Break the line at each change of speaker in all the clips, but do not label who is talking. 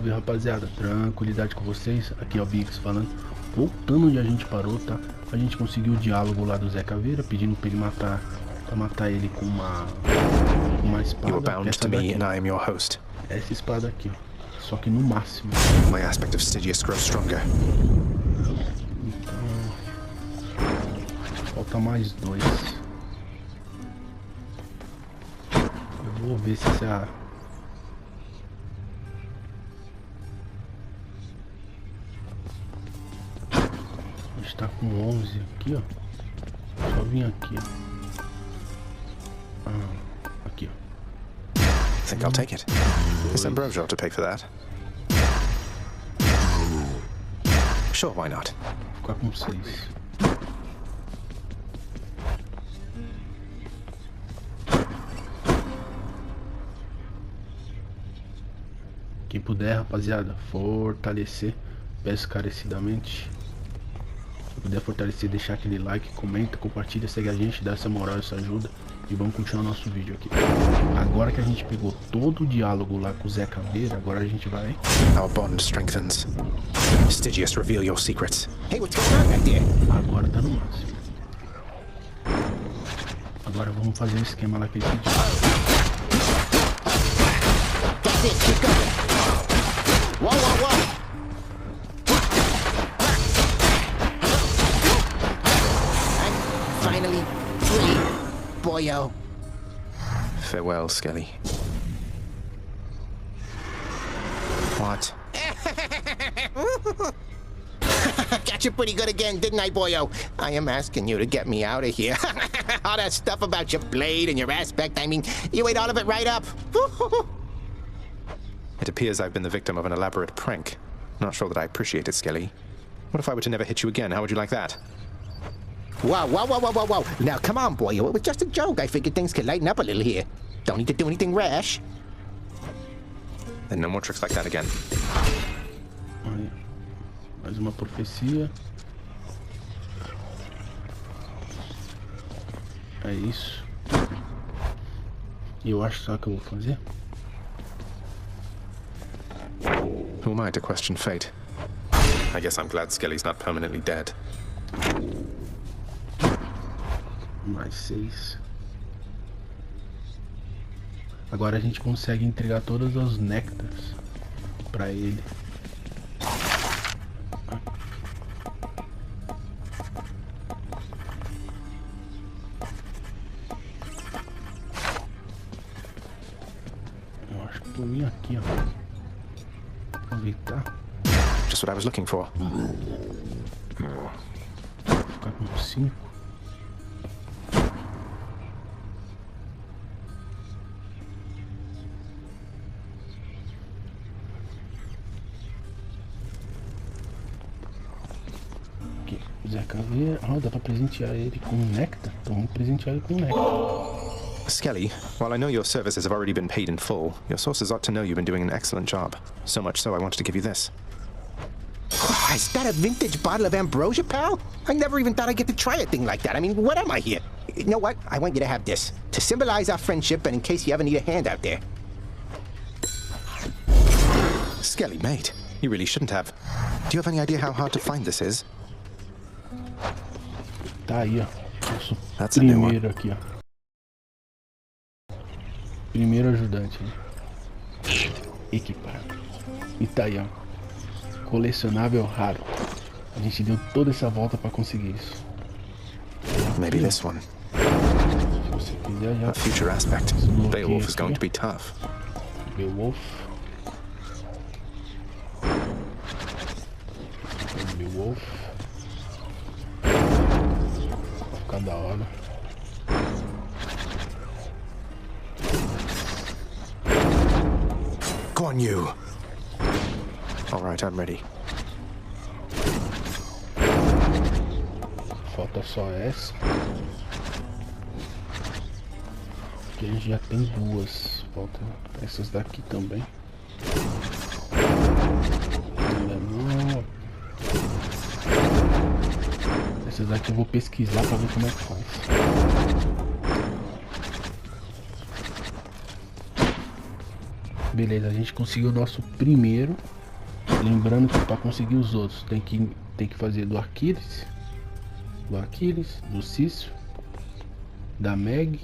Rapaziada, tranquilidade com vocês. Aqui é o Biggs falando. Voltando onde a gente parou, tá? A gente conseguiu o diálogo lá do Zé Caveira, pedindo pra ele matar, ele com uma espada. Essa daqui, essa espada aqui, ó. Só que no máximo.
My aspect of Stygius grows stronger.
Então, falta mais 2. Eu vou ver se essa... A gente tá com 11 aqui, ó. Só vim aqui, ó. Aqui, ó.
Think I'll take it. Is Ambrosio to pay for that? Sure, why not?
Vou ficar com 6. Quem puder, rapaziada, fortalecer, peço encarecidamente. Se puder fortalecer, deixar aquele like, comenta, compartilha, segue a gente, dá essa moral, essa ajuda. E vamos continuar nosso vídeo aqui. Agora que a gente pegou todo o diálogo lá com o Zé Caveira, agora a gente vai...
Our bond strengthens. Stygius, reveal your secrets. Hey, what's going on back there?
Agora tá no máximo. Agora vamos fazer o esquema lá que ele pediu.
That's it, keep going. Whoa, whoa, whoa. I'm finally free, boyo.
Farewell, Skelly. What?
Got you pretty good again, didn't I, boyo? I am asking you to get me out of here. All that stuff about your blade and your aspect, I mean, you ate all of it right up.
It appears I've been the victim of an elaborate prank. Not sure that I appreciate it, Skelly. What if I were to never hit you again? How would you like that?
Whoa, whoa, whoa, whoa, whoa, whoa. Now, come on, boyo. It was just a joke. I figured things could lighten up a little here. Don't need to do anything rash.
Then no more tricks like that again.
Aí, mais uma profecia. É isso. E eu acho só que eu vou fazer.
Who am I to question fate? I guess I'm glad Skelly's not permanently dead.
Mais 6. Agora a gente consegue entregar todas as néctares pra ele. Eu acho que tô indo aqui, ó. Aproveitar.
Just what I was looking for.
Vou ficar com 5. Aqui, Zé Caveira. Ah, dá pra presentear ele com néctar. Então vamos presentear ele com néctar.
Skelly, while I know your services have already been paid in full, your sources ought to know you've been doing an excellent job. So much so I wanted to give you this.
Is that a vintage bottle of ambrosia, pal? I never even thought I'd get to try a thing like that. I mean, what am I here? You know what? I want you to have this. To symbolize our friendship and in case you ever need a hand out there.
Skelly, mate, you really shouldn't have. Do you have any idea how hard to find this is?
Tá aí, ó. Nosso
That's a new one.
primeiro aqui, ó. Primeiro ajudante, né? Equipar. E tá aí, ó. Colecionável raro. A gente deu toda essa volta pra conseguir isso.
Maybe this one.
Se você quiser já...
A future aspect.
Desbloqueia
Beowulf is
aqui.
going to be tough.
Beowulf. Beowulf. Vai ficar da hora.
Go on, you. All right, I'm ready.
Falta só essa. Aqui a gente já tem 2. Falta essas daqui também. Ainda não. Essas daqui eu vou pesquisar pra ver como é que faz. Beleza, a gente conseguiu o nosso primeiro. Lembrando que para conseguir os outros tem que fazer do Aquiles, do Cício, da Meg,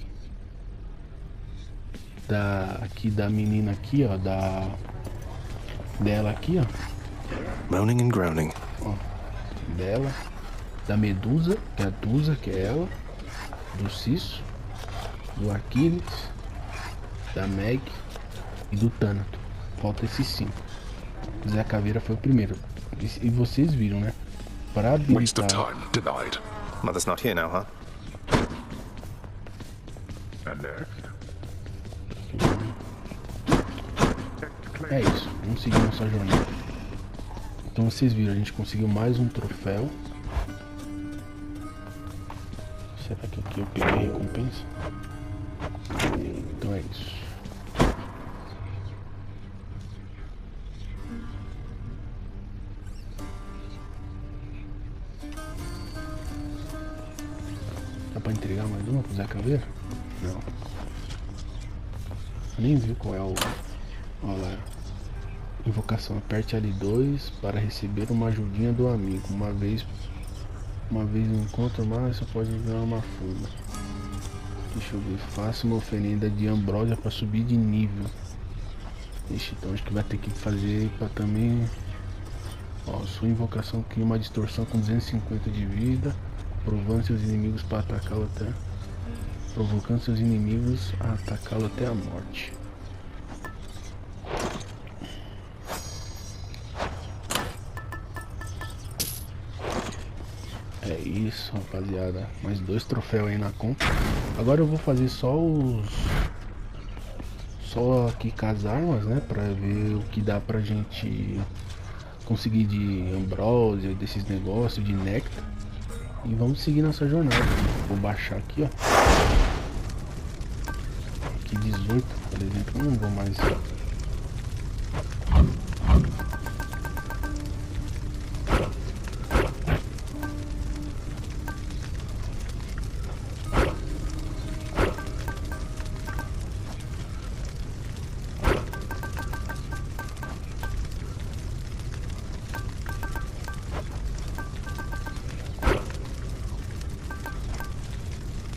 da menina aqui, ó, dela aqui, ó.
Moaning and groaning.
Ó, dela, da Medusa, que é a Tusa, que é ela, do Cício, do Aquiles, da Meg e do Thanato. Falta esses 5. Zé Caveira foi o primeiro. E vocês viram, né? Para habilitar...
Mother's not here now, huh?
É isso, vamos seguir nossa jornada. Então vocês viram, a gente conseguiu mais um troféu. Será que aqui eu peguei a recompensa? Então é isso. Dá pra entregar mais uma pro Zé Caveira? Não. Eu nem vi qual é o... Olha lá. Invocação. Aperte L2 para receber uma ajudinha do amigo. Uma vez no encontro, mas você pode ganhar uma funda. Deixa eu ver. Faça uma oferenda de ambrósia para subir de nível. Ixi, então acho que vai ter que fazer para também... Ó, sua invocação cria uma distorção com 250 de vida. Provocando seus inimigos para atacá-lo até... Provocando seus inimigos a atacá-lo até a morte. É isso, rapaziada. Mais 2 troféus aí na conta. Agora eu vou fazer só aqui com as armas, né? Pra ver o que dá pra gente conseguir de ambrósia, desses negócios, de néctar. E vamos seguir nossa jornada. Vou baixar aqui, ó. Aqui 18, por exemplo, eu não vou mais.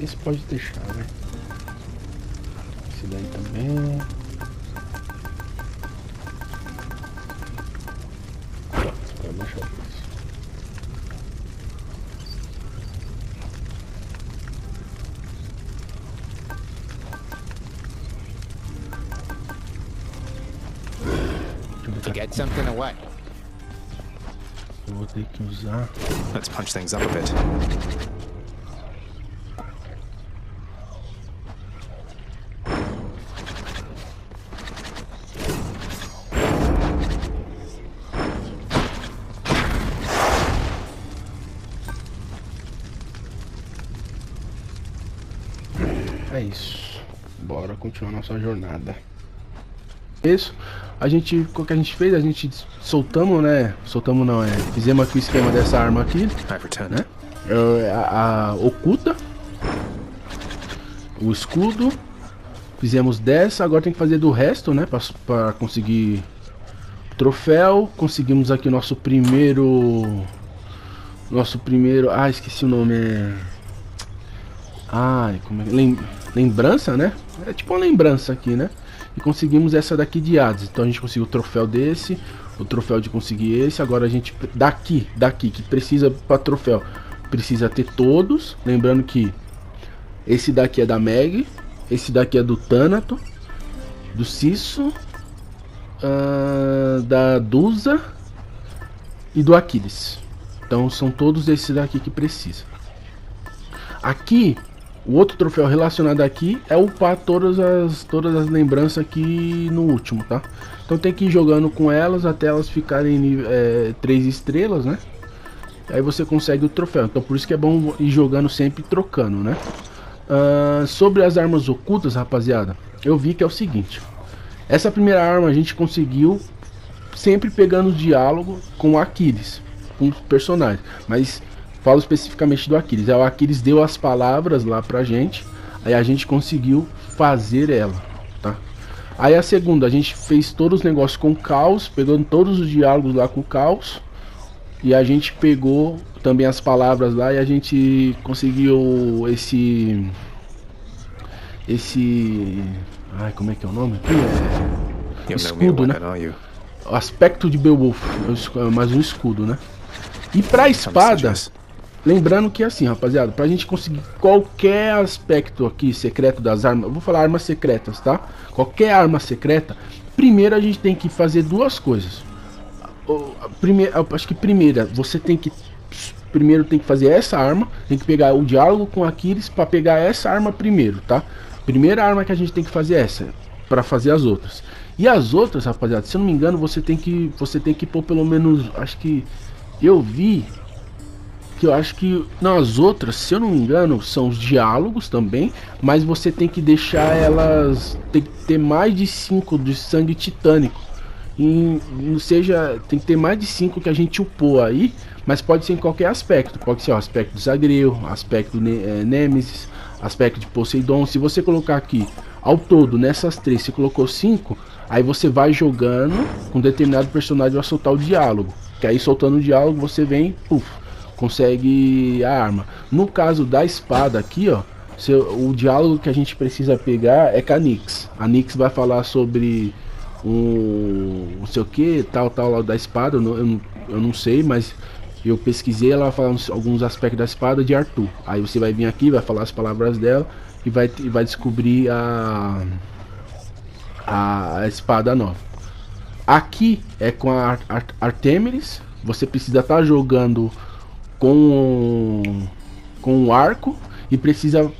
Esse pode deixar, né? Esse daí também. Vai baixar o preço.
To get something or what?
Eu vou ter que usar.
Let's punch things up a bit.
É isso. Bora continuar nossa jornada. Isso. O que a gente fez? A gente soltamos, né? Soltamos não, fizemos aqui o esquema dessa arma aqui, né? A oculta. O escudo. Fizemos dessa, agora tem que fazer do resto, né? Pra conseguir troféu. Conseguimos aqui o nosso primeiro... Ah, esqueci o nome. Como é? Lembrança, né? É tipo uma lembrança aqui, né? E conseguimos essa daqui de Hades. Então a gente conseguiu o troféu desse, o troféu de conseguir esse. Agora a gente daqui que precisa para troféu, precisa ter todos. Lembrando que esse daqui é da Meg, esse daqui é do Thanato, do Cício, da Dusa e do Aquiles. Então são todos esses daqui que precisa. Aqui o outro troféu relacionado aqui é upar todas as lembranças aqui no último, tá? Então tem que ir jogando com elas até elas ficarem 3 estrelas, né? Aí você consegue o troféu. Então por isso que é bom ir jogando sempre trocando, né? Sobre as armas ocultas, rapaziada, eu vi que é o seguinte. Essa primeira arma a gente conseguiu sempre pegando o diálogo com o Aquiles, com os personagens. Mas... falo especificamente do Aquiles. O Aquiles deu as palavras lá pra gente. Aí a gente conseguiu fazer ela, tá? Aí a segunda, a gente fez todos os negócios com caos, pegando todos os diálogos lá com caos. E a gente pegou também as palavras lá e a gente conseguiu esse... Ai, como é que é o nome? Escudo, né? O aspecto de Beowulf, mais um escudo, né? E pra espada, lembrando que assim, rapaziada, pra gente conseguir qualquer aspecto aqui secreto das armas, eu vou falar armas secretas, tá? Qualquer arma secreta, primeiro a gente tem que fazer duas coisas. Acho que primeira, você tem que primeiro tem que fazer essa arma, tem que pegar o diálogo com Aquiles para pegar essa arma primeiro, tá? Primeira arma que a gente tem que fazer é essa, para fazer as outras. E as outras, rapaziada, se eu não me engano, você tem que pôr pelo menos, acho que eu vi que eu acho que nas outras, se eu não me engano, são os diálogos também, mas você tem que deixar elas, tem que ter mais de 5 de sangue titânico. Ou seja, tem que ter mais de 5 que a gente upou aí, mas pode ser em qualquer aspecto. Pode ser o aspecto de Zagreus, aspecto de Nêmesis, aspecto de Poseidon. Se você colocar aqui, ao todo, nessas 3, você colocou 5, aí você vai jogando com determinado personagem vai soltar o diálogo. Que aí soltando o diálogo você vem, consegue a arma. No caso da espada aqui, ó, o diálogo que a gente precisa pegar é com a Nyx. A Nyx vai falar sobre não sei o que, tal lá da espada, eu não sei, mas eu pesquisei, ela vai falar alguns aspectos da espada de Arthur. Aí você vai vir aqui, vai falar as palavras dela e vai descobrir a espada nova. Aqui é com a Artemis, você precisa estar jogando com o arco e precisa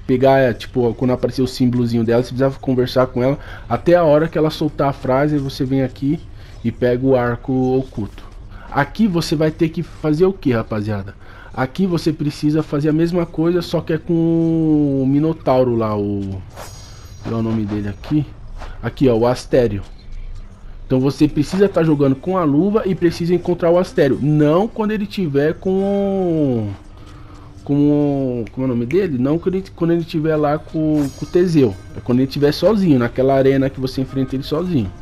pegar, tipo, quando aparecer o símbolozinho dela, você precisa conversar com ela até a hora que ela soltar a frase, você vem aqui e pega o arco oculto. Aqui você vai ter que fazer o que, rapaziada? Aqui você precisa fazer a mesma coisa, só que é com o Minotauro lá, qual é o nome dele aqui? Aqui, ó, o Astério. Então você precisa estar jogando com a luva e precisa encontrar o Astério. Não quando ele tiver como é o nome dele? Não quando ele tiver lá com o Teseu. É quando ele estiver sozinho, naquela arena que você enfrenta ele sozinho.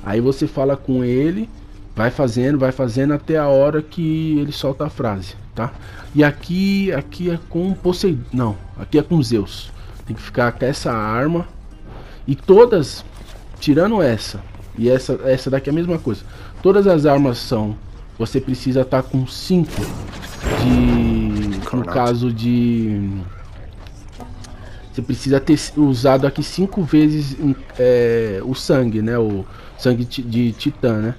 Aí você fala com ele, vai fazendo até a hora que ele solta a frase, tá? E aqui é com Poseidon. Não, aqui é com Zeus. Tem que ficar com essa arma. E todas, tirando essa e essa daqui é a mesma coisa. Todas as armas são, você precisa estar com 5 no caso de, você precisa ter usado aqui 5 vezes o sangue, né? O sangue de titã, né?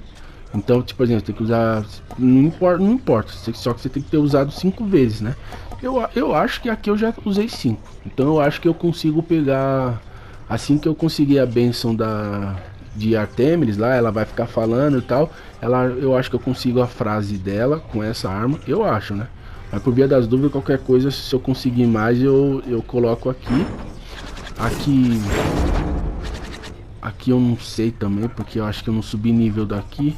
Então, tipo, por exemplo, tem que usar, não importa, só que você tem que ter usado 5 vezes, né? Eu acho que aqui eu já usei 5. Então eu acho que eu consigo pegar, assim que eu conseguir a bênção de Artemis lá, ela vai ficar falando e tal. Eu acho que eu consigo a frase dela com essa arma, eu acho, né? Mas por via das dúvidas, qualquer coisa, se eu conseguir mais, eu coloco aqui. Aqui eu não sei também, porque eu acho que eu não subi nível daqui.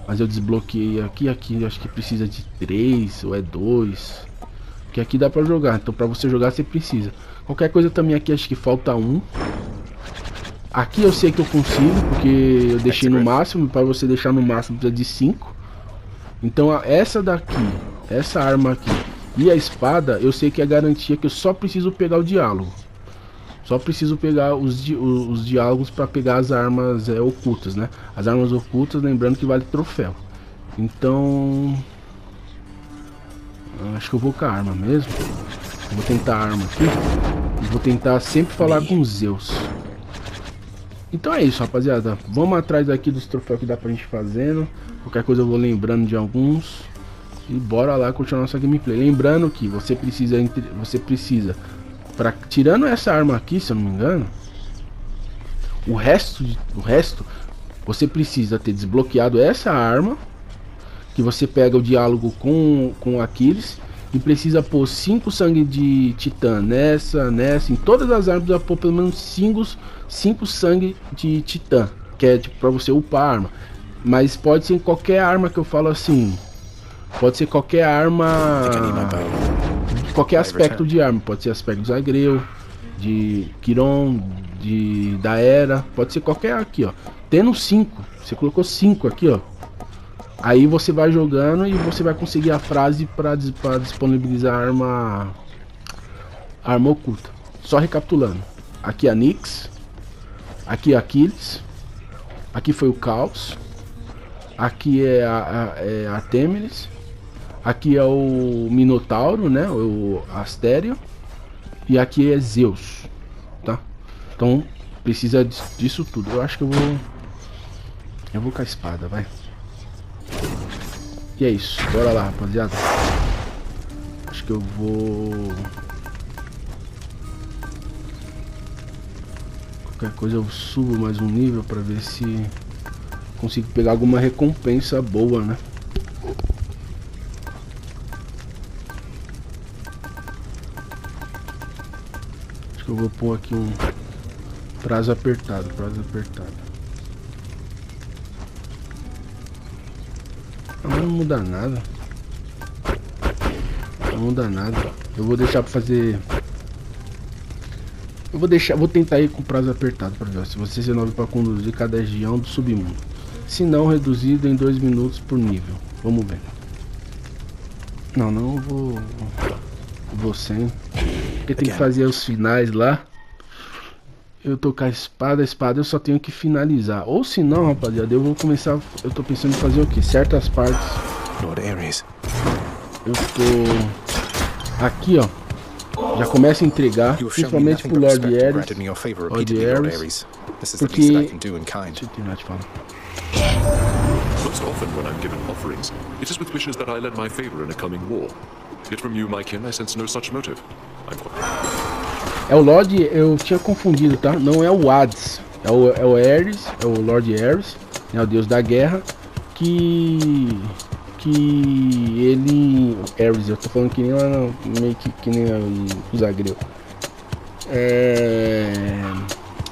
Mas eu desbloqueei aqui eu acho que precisa de 3 ou é 2. Porque aqui dá pra jogar, então pra você jogar você precisa. Qualquer coisa também aqui acho que falta 1. Aqui eu sei que eu consigo, porque eu deixei no máximo. Para você deixar no máximo precisa de 5. Então essa daqui, essa arma aqui e a espada, eu sei que é garantia que eu só preciso pegar o diálogo. Só preciso pegar os diálogos para pegar as armas ocultas, né? As armas ocultas, lembrando que vale troféu. Então acho que eu vou com a arma mesmo. Vou tentar a arma aqui. E vou tentar sempre falar com Zeus. Então é isso, rapaziada. Vamos atrás aqui dos troféus que dá pra gente fazendo. Qualquer coisa eu vou lembrando de alguns. E bora lá continuar nossa gameplay. Lembrando que você precisa tirando essa arma aqui, se eu não me engano, o resto você precisa ter desbloqueado essa arma, que você pega o diálogo com Aquiles, e precisa pôr 5 sangue de titã nessa, em todas as armas precisa pôr pelo menos 5 sangue de titã, que é tipo pra você upar a arma. Mas pode ser qualquer arma, que eu falo assim, pode ser qualquer arma, qualquer aspecto de arma, pode ser aspecto de Zagreus, de Quiron, da era, pode ser qualquer aqui, ó. Tendo 5, você colocou 5 aqui, ó. Aí você vai jogando e você vai conseguir a frase para disponibilizar a arma oculta. Só recapitulando. Aqui a Nix, aqui Aquiles, aqui foi o Caos, aqui é a Artemis, aqui é o Minotauro, né? O Astério, e aqui é Zeus, tá? Então precisa disso tudo. Eu acho que eu vou com a espada, vai. E é isso, bora lá, rapaziada. Acho que eu vou... Qualquer coisa eu subo mais um nível pra ver se consigo pegar alguma recompensa boa, né? Acho que eu vou pôr aqui um prazo apertado, Não muda nada. Não muda nada. Eu vou deixar pra fazer... vou tentar ir com prazo apertado pra ver se você renova para conduzir cada região do submundo. Se não, reduzido em 2 minutos por nível. Vamos ver. Não, vou sem. Porque tem que fazer os finais lá. Eu tô com a espada eu só tenho que finalizar. Ou se não, rapaziada, eu vou começar. Eu tô pensando em fazer o que? Certas partes. Eu tô aqui, ó. Já começa a entregar, principalmente pro Lord Ares. Porque... Deixa eu terminar de falar.
Most often when I'm given offerings, it is with wishes that I lend my favor in a coming war. Yet from you, my kin, I sense no such motive.
É o Lord, eu tinha confundido, tá? Não é o Hades, é o Ares, é o Lord Ares, né, o deus da guerra, que ele... Ares, eu tô falando que nem lá, meio que nem o Zagreus.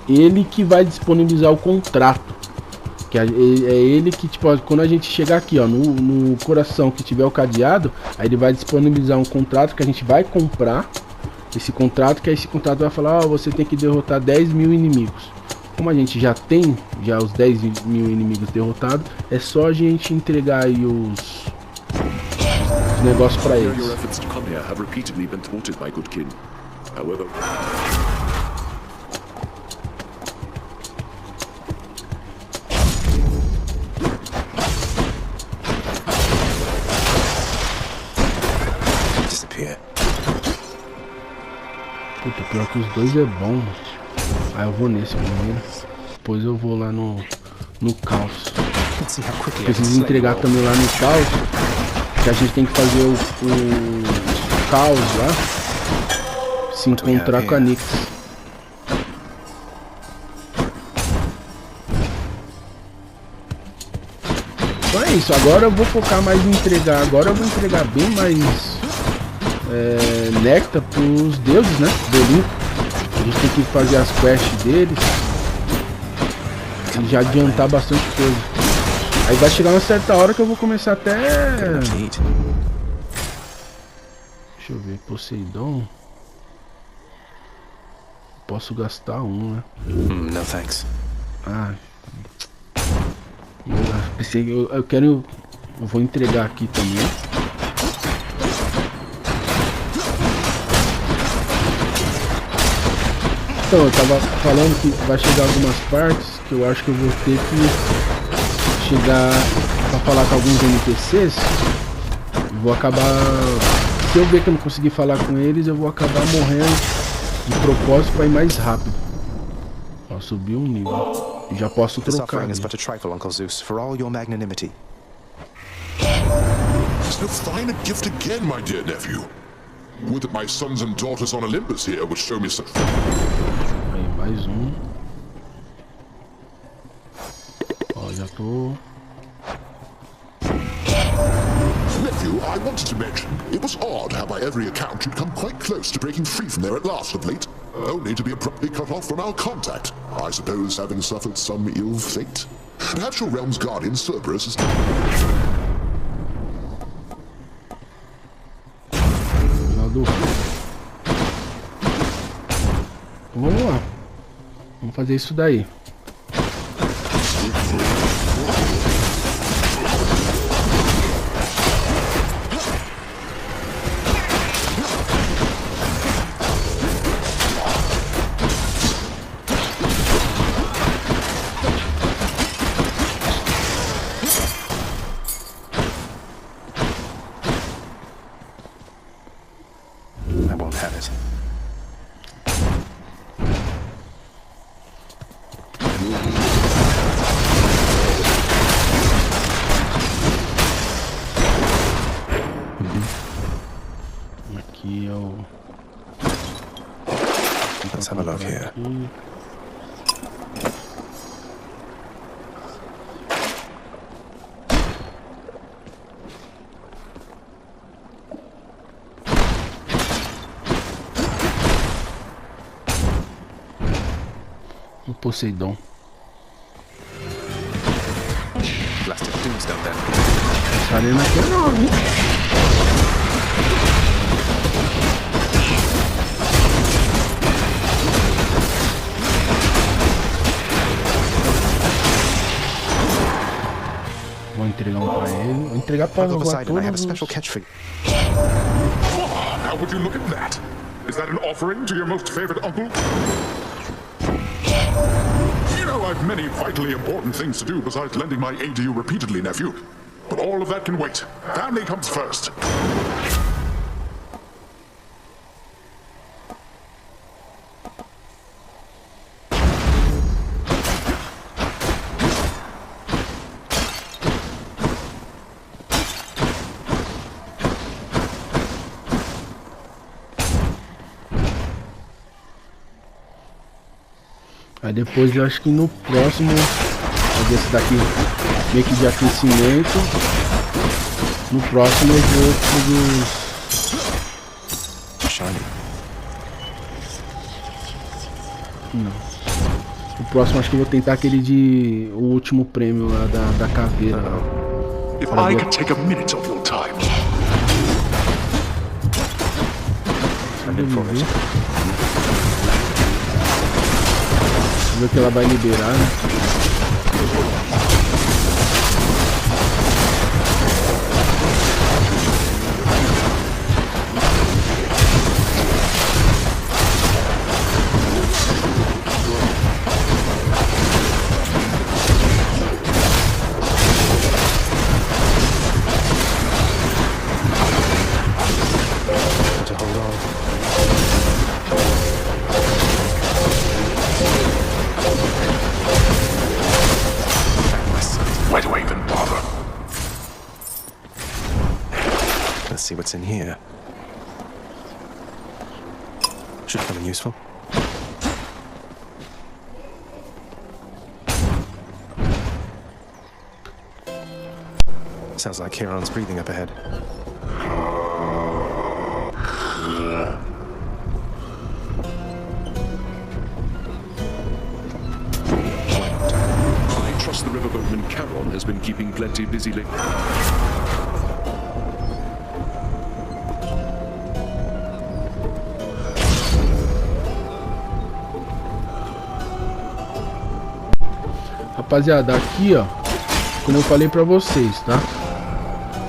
Ele que vai disponibilizar o contrato. Que é ele que, tipo, quando a gente chegar aqui, ó, no coração que tiver o cadeado, aí ele vai disponibilizar um contrato que a gente vai comprar. Esse contrato, que aí esse contrato vai falar, ó, você tem que derrotar 10 mil inimigos. Como a gente já tem os 10 mil inimigos derrotados, é só a gente entregar aí os negócios pra eles. Puta, pior que os dois é bom. Aí eu vou nesse primeiro. Depois eu vou lá no caos. Preciso entregar também lá no caos. Que a gente tem que fazer o caos lá. Se encontrar com a Nix. Então é isso. Agora eu vou focar mais em entregar. Agora eu vou entregar bem mais néctar pros deuses, né? Do Olimpo. A gente tem que fazer as quests deles e já adiantar bastante coisa. Aí vai chegar uma certa hora que eu vou começar até... Deixa eu ver, Poseidon. Posso gastar um, né?
No thanks.
Ah, eu quero... Eu vou entregar aqui também. Então, eu tava falando que vai chegar algumas partes que eu acho que eu vou ter que chegar pra falar com alguns NPCs. Vou acabar... Se eu ver que eu não conseguir falar com eles, eu vou acabar morrendo de propósito pra ir mais rápido. Ó, subir um nível. E já posso trocar.
This is but a trifle, Uncle Zeus, for all your magnanimity.
So fine a gift again, my dear nephew. Would that my sons and daughters on Olympus here would show me such...
Aí, mais um. Ó, já tô...
Nephew, I wanted to mention, it was odd how by every account you'd come quite close to breaking free from there at last of late, only to be abruptly cut off from our contact. I suppose having suffered some ill fate. Perhaps your realm's guardian, Cerberus, is...
Vamos lá. fazer isso daí. Aqui é o...
Let's have a look here.
O Poseidon.
Blasted tombstone then.
Essa arena aqui é nova, hein? Vou entregar um pra ele. Vou entregar pra
Brother
todos
Poseidon, I have a
os...
special catch for you.
Oh, now would you look at that? Is that an offering to your most favorite uncle? You know, I've many vitally important things to do besides lending my aid to you repeatedly, nephew. But all of that can wait. Family comes first.
Aí depois eu acho que no próximo, desse daqui meio que de aquecimento, no próximo eu vou pro
Shiny.
Não. O próximo acho que eu vou tentar aquele de... o último prêmio lá da caveira.
If I could take a minute of your time.
Vamos ver o que ela vai liberar, né?
See what's in here. Should come in useful. Sounds like Chiron's breathing up ahead.
I trust the riverboatman Charon has been keeping plenty busy lately.
Rapaziada, aqui ó, como eu falei pra vocês, tá?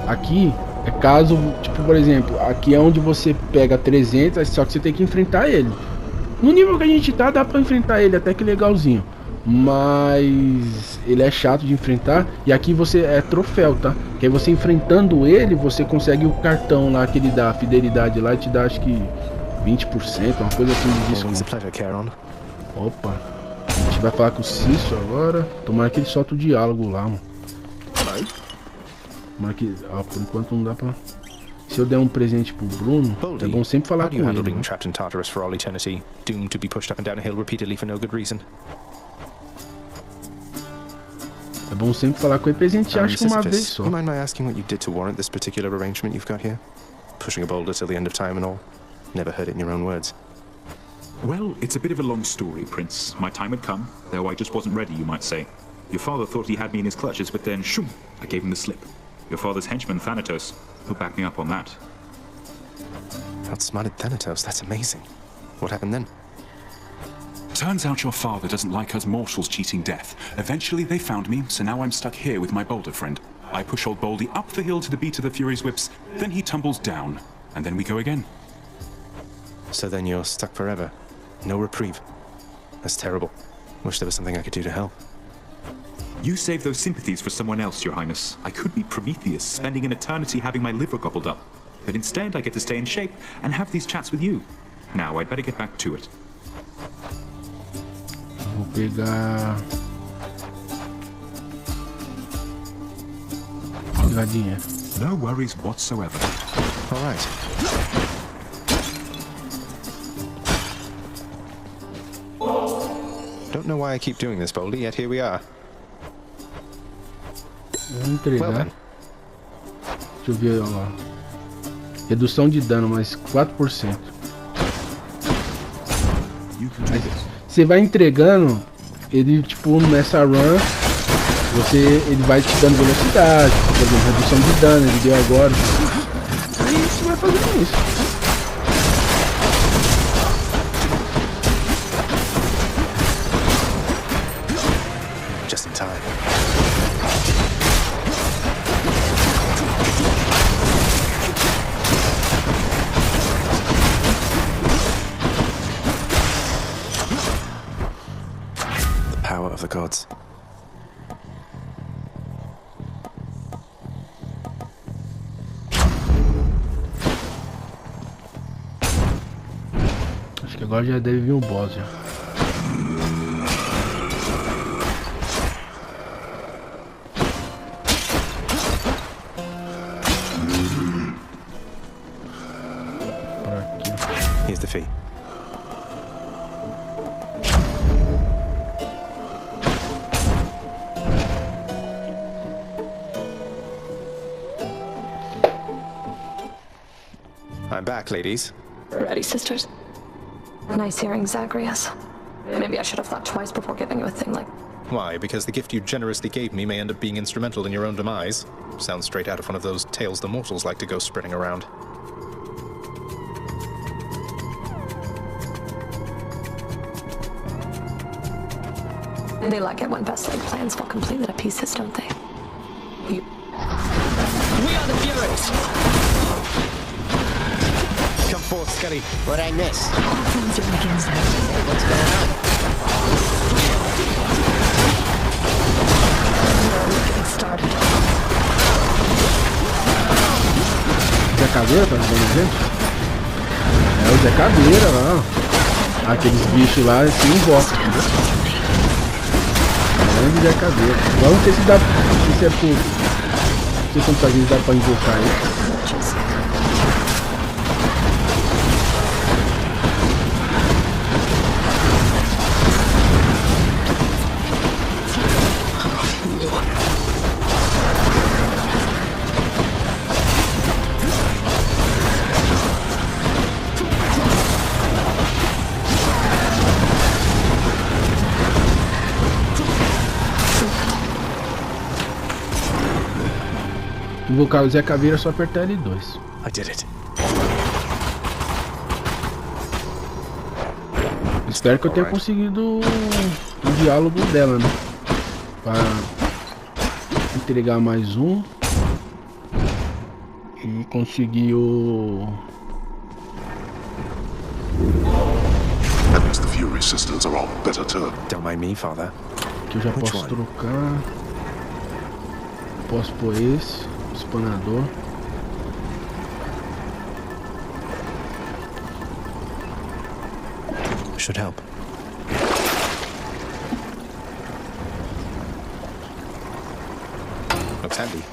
Aqui é caso, tipo, por exemplo, aqui é onde você pega 300, só que você tem que enfrentar ele. No nível que a gente tá, dá pra enfrentar ele, até que legalzinho. Mas ele é chato de enfrentar. E aqui você é troféu, tá? Que aí você enfrentando ele, você consegue o cartão lá que ele dá, a fidelidade lá, e te dá acho que 20%, uma coisa assim de desconto. Opa, a gente vai falar com o Cício agora. Tomara que ele solta o diálogo lá, mano. Tomara que, por enquanto não dá pra... Se eu der um presente pro Bruno, é bom sempre falar com ele.
Being trapped in Tartarus for all eternity, doomed to be pushed up and down a hill repeatedly for no good reason.
É bom sempre falar com ele, presentear acho que uma vez só.
You mind my asking what you did to warrant this particular arrangement you've got here? Pushing a boulder till the end of time and all. Never heard it in your own words.
Well, it's a bit of a long story, Prince. My time had come, though I just wasn't ready, you might say. Your father thought he had me in his clutches, but then, shoom, I gave him the slip. Your father's henchman, Thanatos, who backed me up on that.
Outsmarted Thanatos, that's amazing. What happened then?
Turns out your father doesn't like us mortals cheating death. Eventually they found me, so now I'm stuck here with my boulder friend. I push old Baldy up the hill to the beat of the Fury's whips, then he tumbles down, and then we go again.
So then you're stuck forever. No reprieve. That's terrible. Wish there was something I could do to help.
You save those sympathies for someone else, Your Highness. I could be Prometheus, spending an eternity having my liver gobbled up. But instead I get to stay in shape and have these chats with you. Now I'd better get back to it.
Vou pegar... Pegadinha.
No worries whatsoever.
All right. Don't know why I keep doing this, Baldy, yet here we are.
Vou entregar.
Well then.
Deixa eu ver, olha lá. Redução de dano, mais 4%. Aí, você vai entregando, ele tipo nessa run, ele vai te dando velocidade, por exemplo, redução de dano, ele deu agora. Aí você vai fazendo isso.
Just in time. The power of the gods.
Acho que agora já deve vir o boss já.
Here's the fee. I'm back, ladies.
Ready, sisters? Nice hearing, Zagreus. Maybe I should have thought twice before giving you a thing like...
Why? Because the gift you generously gave me may end up being instrumental in your own demise. Sounds straight out of one of those tales the mortals like to go spreading around.
They like it when best laid plans fall completely to pieces, don't they? We are the Furies!
Come forth, Scully. What'd I miss?
Frenzy begins now.
What's going on?
We're getting started.
Zé Caveira, tá vendo, gente? É o Zé Caveira lá. Aqueles bichos lá, assim, invocam, entendeu? Grande Zé Caveira. Vamos ver se dá. Se é por. Se quantas vezes dá pra invocar ele. Invocar o Zé Caveira é só apertar L2.
I did it.
Espero que eu tenha conseguido o diálogo dela, né? Pra entregar mais um. E conseguir o...
At least the Fury sisters are all better turned.
Don't mind me, father.
Que eu já posso trocar. Posso pôr esse. Espanador.
Should help. Looks handy.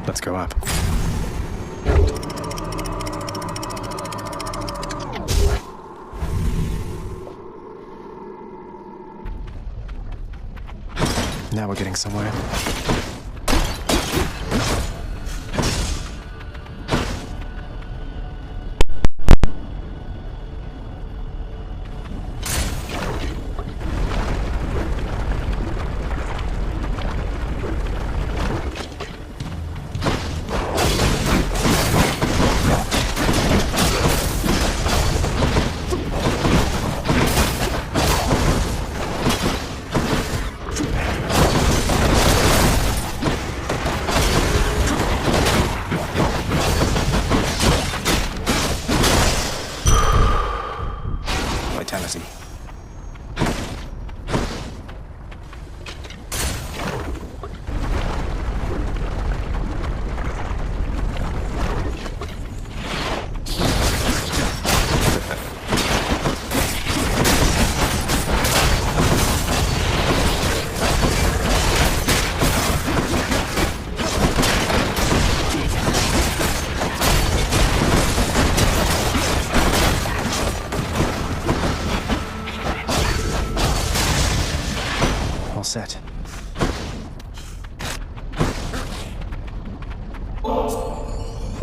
Let's go up. Now we're getting somewhere.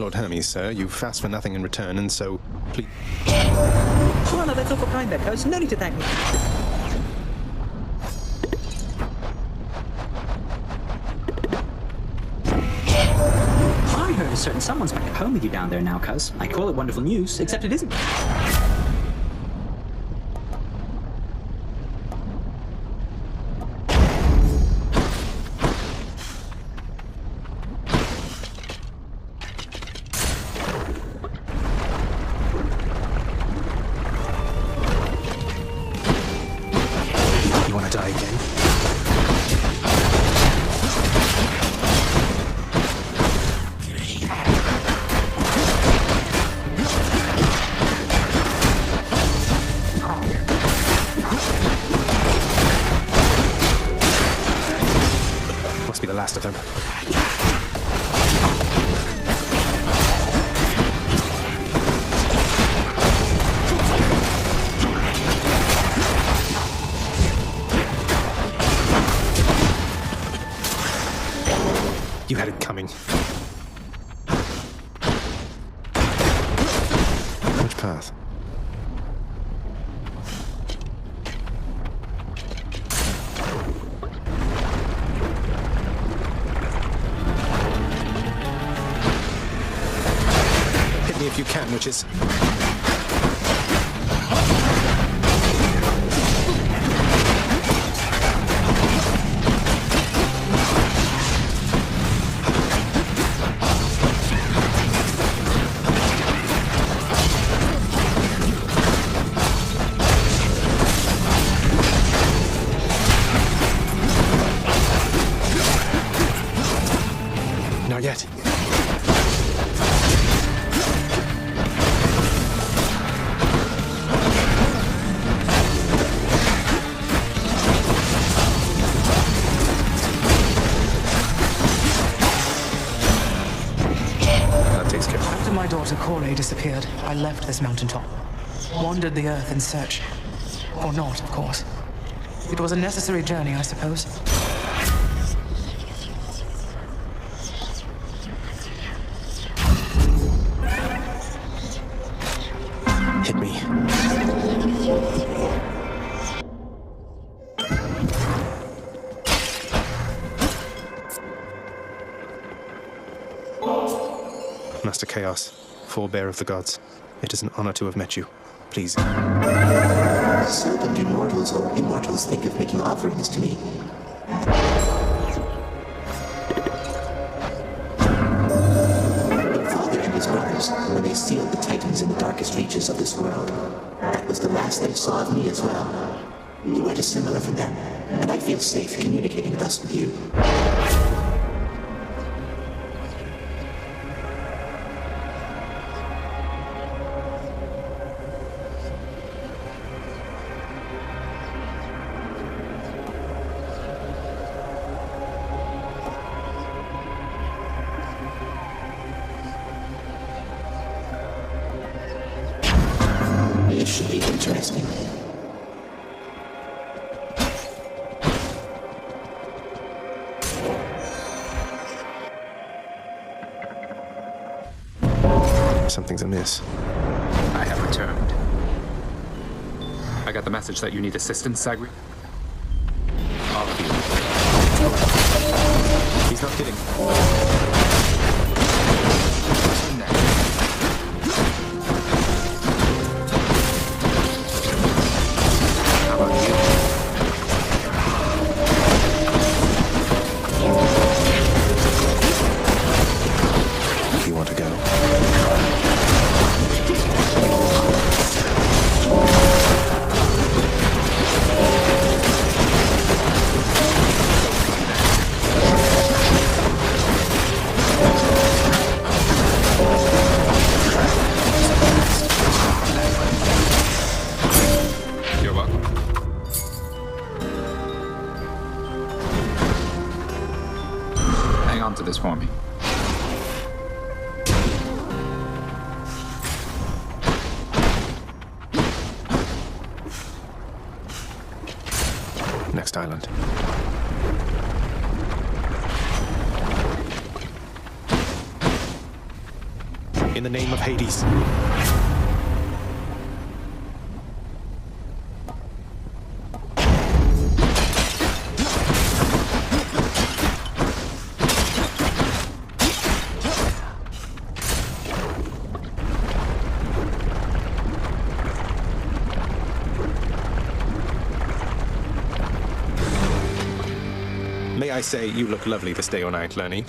Lord Hermes, sir. You've asked for nothing in return, and so, please...
Oh, no, that's awful kind there, Coach. No need to thank me. I heard a certain someone's back at home with you down there now, Cuz. I call it wonderful news, except it isn't.
Be the last of them. You had it coming. Which path? If you can, which is... Not yet.
After my daughter Corey disappeared, I left this mountaintop. Wandered the earth in search. Or not, of course. It was a necessary journey, I suppose.
Hit me. Master Chaos, forebear of the gods, it is an honor to have met you. Please.
Seldom do mortals or immortals think of making offerings to me. Your father and his brothers, when they sealed the Titans in the darkest reaches of this world, that was the last they saw of me as well. You are dissimilar from them, and I feel safe communicating thus with you. It should be interesting.
Something's amiss.
I have returned. I got the message that you need assistance, Zagreus. All of you.
He's not kidding.
This for me.
Next island. In the name of Hades. May I say, you look lovely this day or night, Lenny.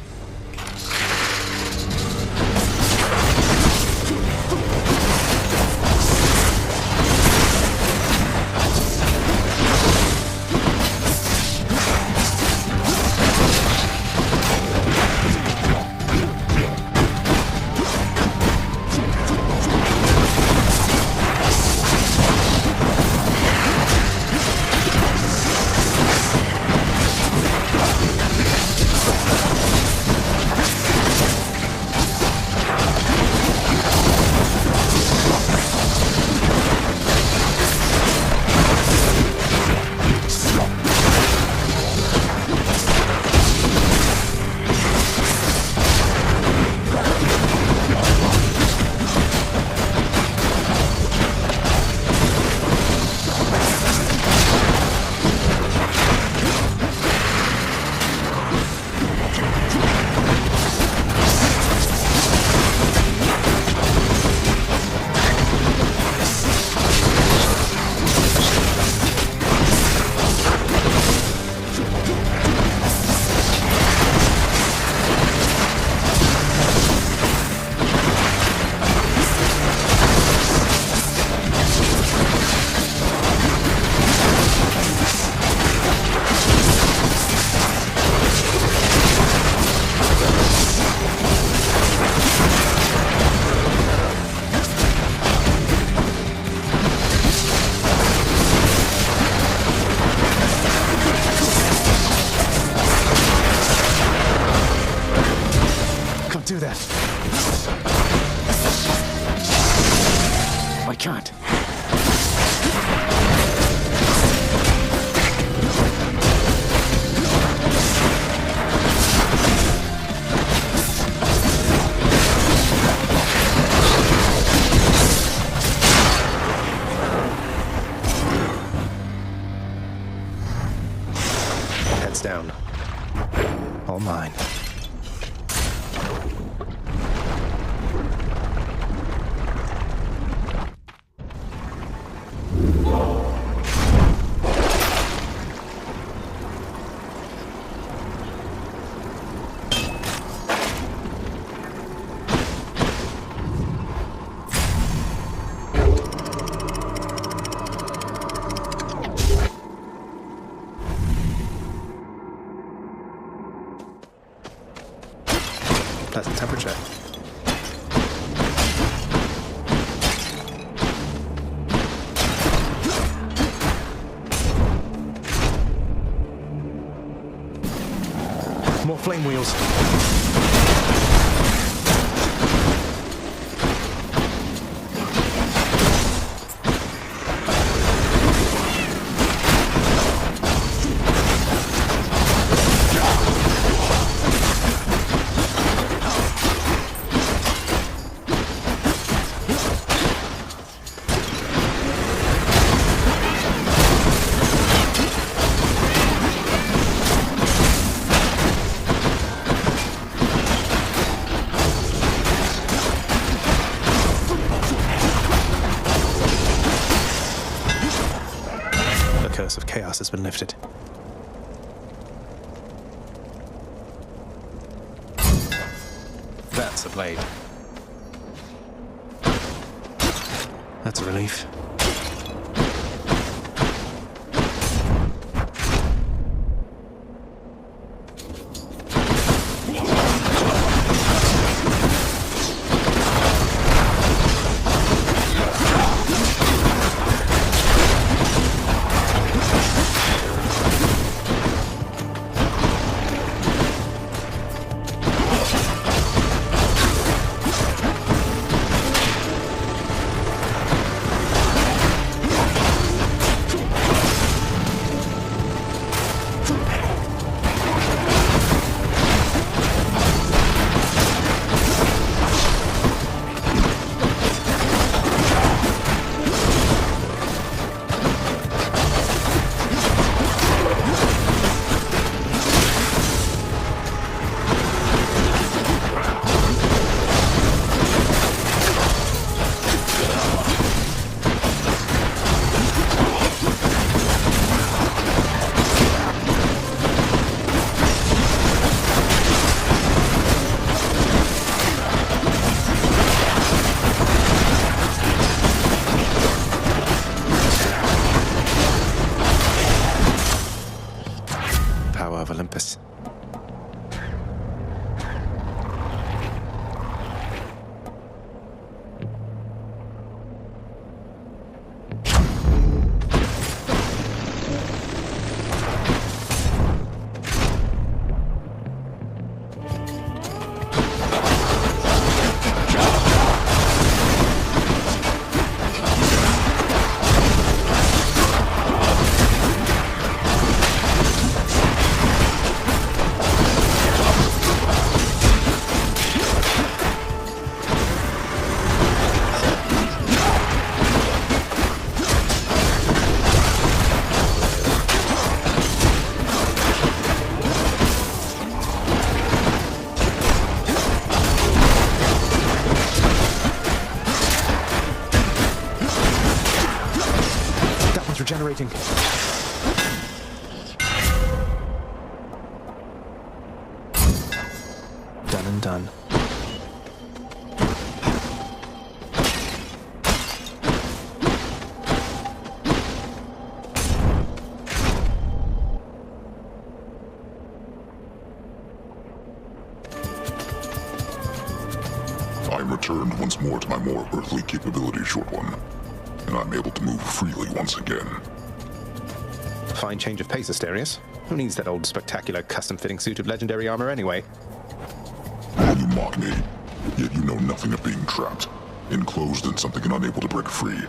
Do that. I can't. Heads down. All mine. Pleasant temperature. More flame wheels. Of chaos has been lifted. That's a blade. That's a relief. waiting. Done and done.
I'm returned once more to my more earthly capabilities, Short One, and I'm able to move freely once again.
Fine change of pace, Asterius. Who needs that old spectacular custom-fitting suit of legendary armor anyway?
You mock me, yet you know nothing of being trapped, enclosed in something and unable to break free.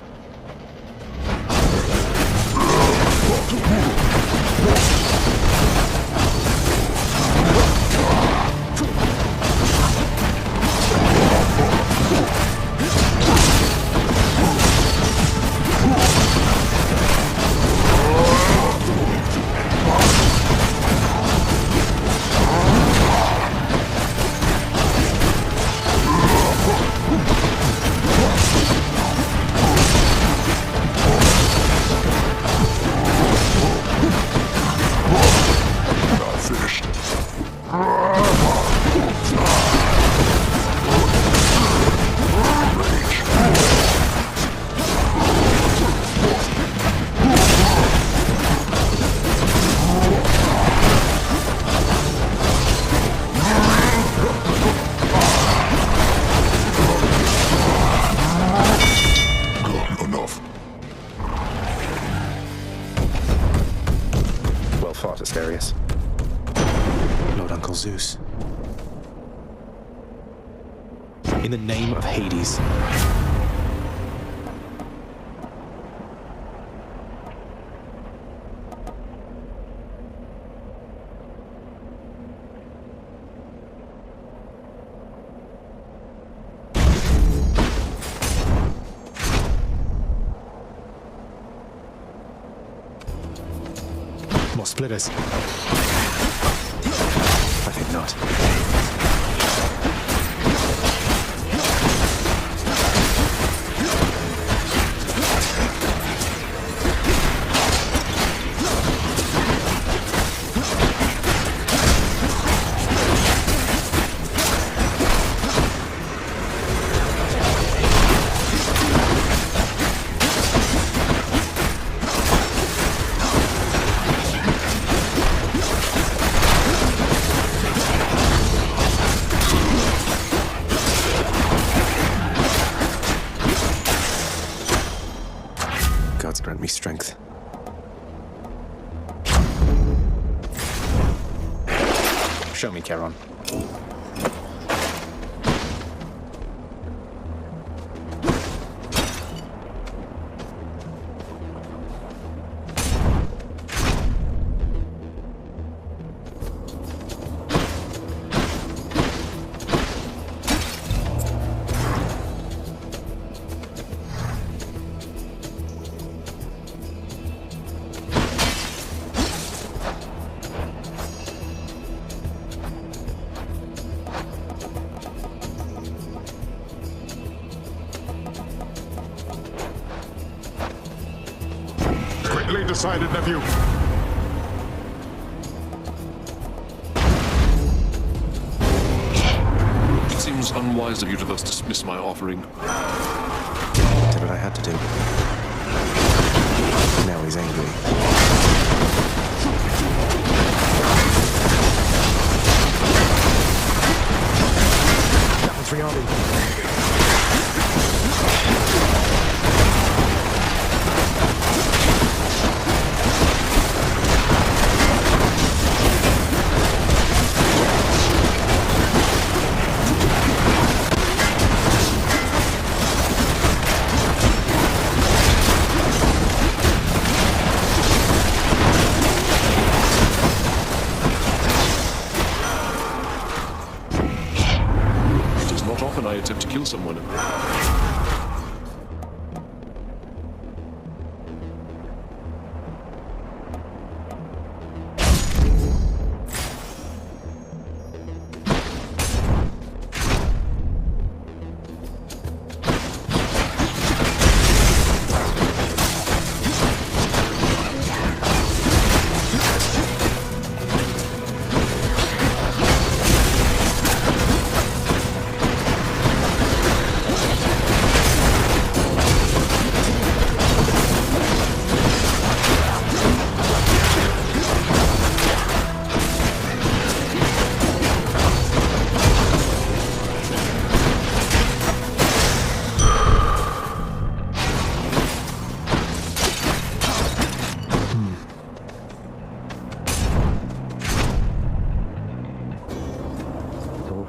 Asterius. Lord Uncle Zeus. In the name of Hades. More splitters. I think not. Gods grant me strength. Show me, Charon.
Decided, nephew.
It seems unwise of you to thus dismiss my offering.
Did what I had to do. Now he's angry. That one's rearming.
I attempt to kill someone.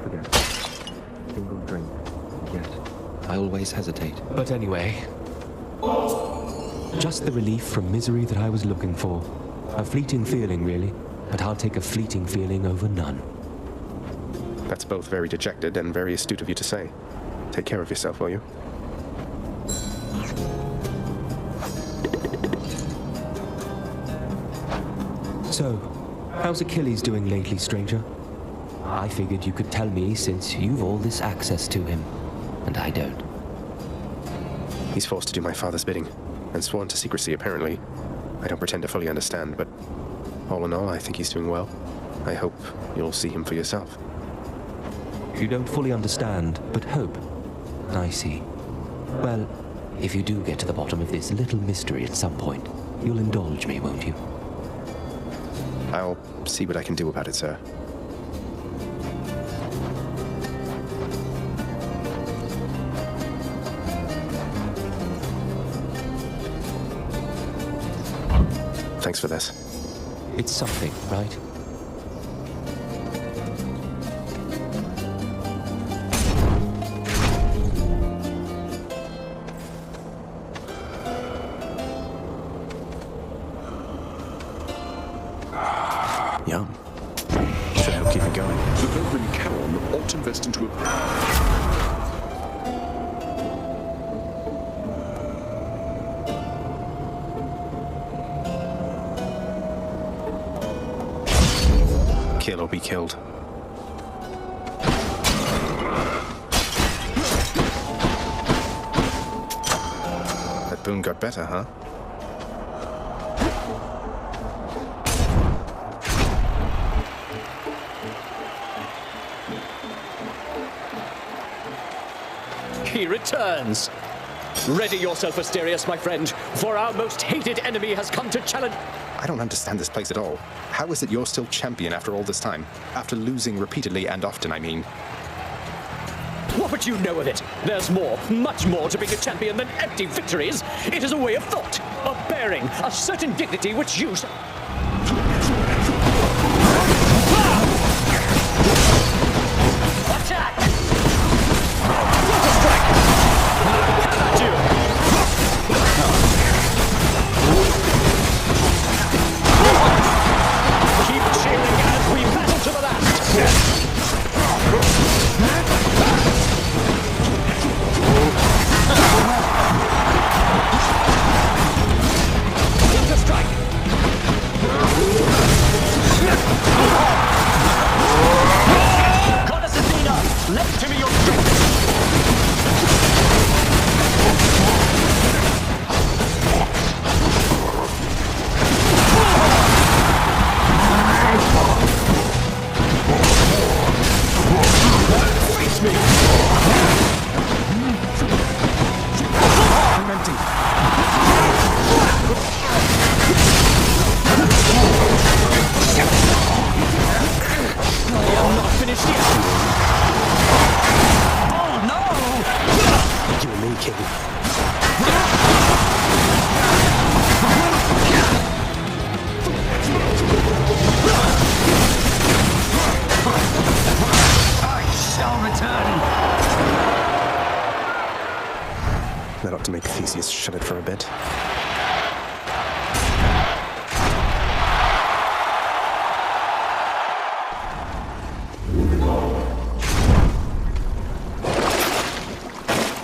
Don't forget. Single drink. Yes. I always hesitate. But anyway. Just the relief from misery that I was looking for. A fleeting feeling, really. But I'll take a fleeting feeling over none.
That's both very dejected and very astute of you to say. Take care of yourself, will you?
So, how's Achilles doing lately, stranger? I figured you could tell me since you've all this access to him, and I don't.
He's forced to do my father's bidding, and sworn to secrecy, apparently. I don't pretend to fully understand, but all in all, I think he's doing well. I hope you'll see him for yourself.
You don't fully understand, but hope. I see. Well, if you do get to the bottom of this little mystery at some point, you'll indulge me, won't you?
I'll see what I can do about it, sir. Thanks for this.
It's something, right?
Yum. Should help keep it going.
The Velvin Charon ought to invest into a...
Kill or be killed. That boon got better, huh?
He returns. Ready yourself, Asterius, my friend, for our most hated enemy has come to challenge...
I don't understand this place at all. How is it you're still champion after all this time? After losing repeatedly and often, I mean.
What would you know of it? There's more, much more to being a champion than empty victories. It is a way of thought, a bearing, a certain dignity which you... Attack! Strike! At you! Keep cheering as we battle to the last! To strike! Goddess Athena, lend to me your strength! Face me!
I'm empty.
I am not finished yet! Oh no!
You and me, King.
I shall return!
That ought to make Theseus shut it for a bit.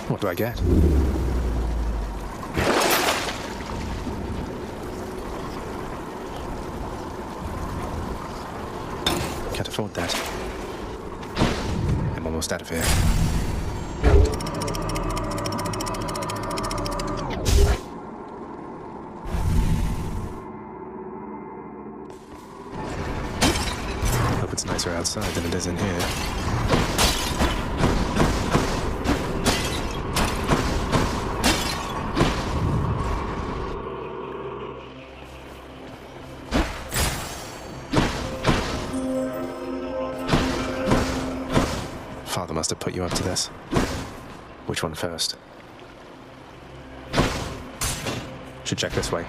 What do I get? Can't afford that. I'm almost out of here. Hope it's nicer outside than it is in here. Father must have put you up to this. Which one first? Should check this way.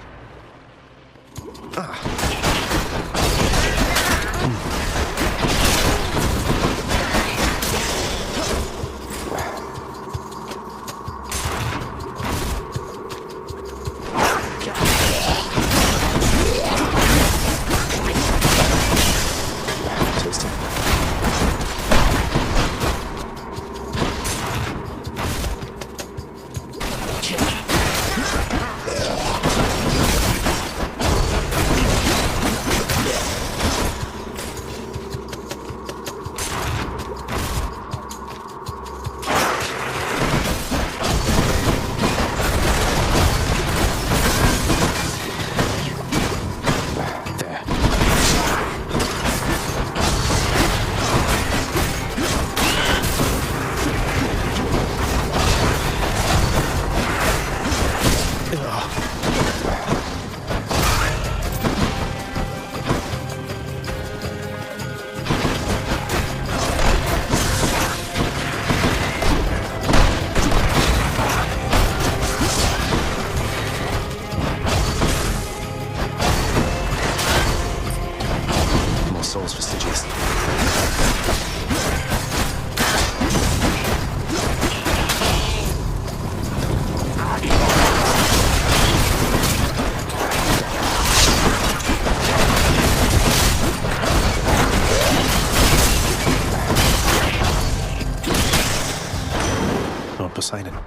Poseidon.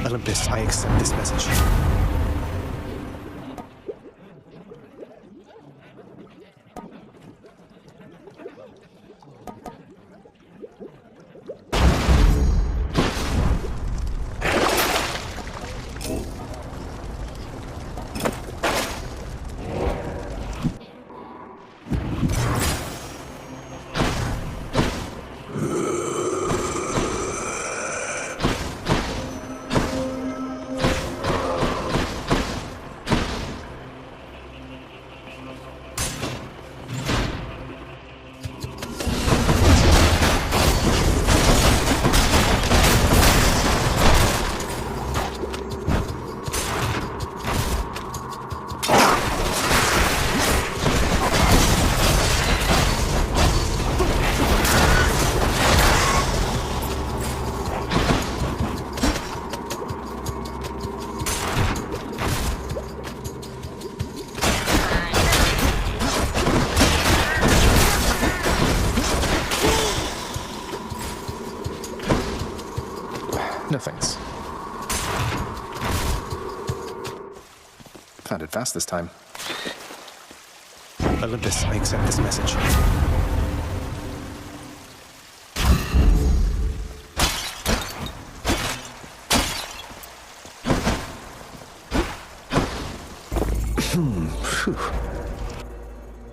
Olympus, I accept this message. No thanks. Found it fast this time. Olympus, I accept this message.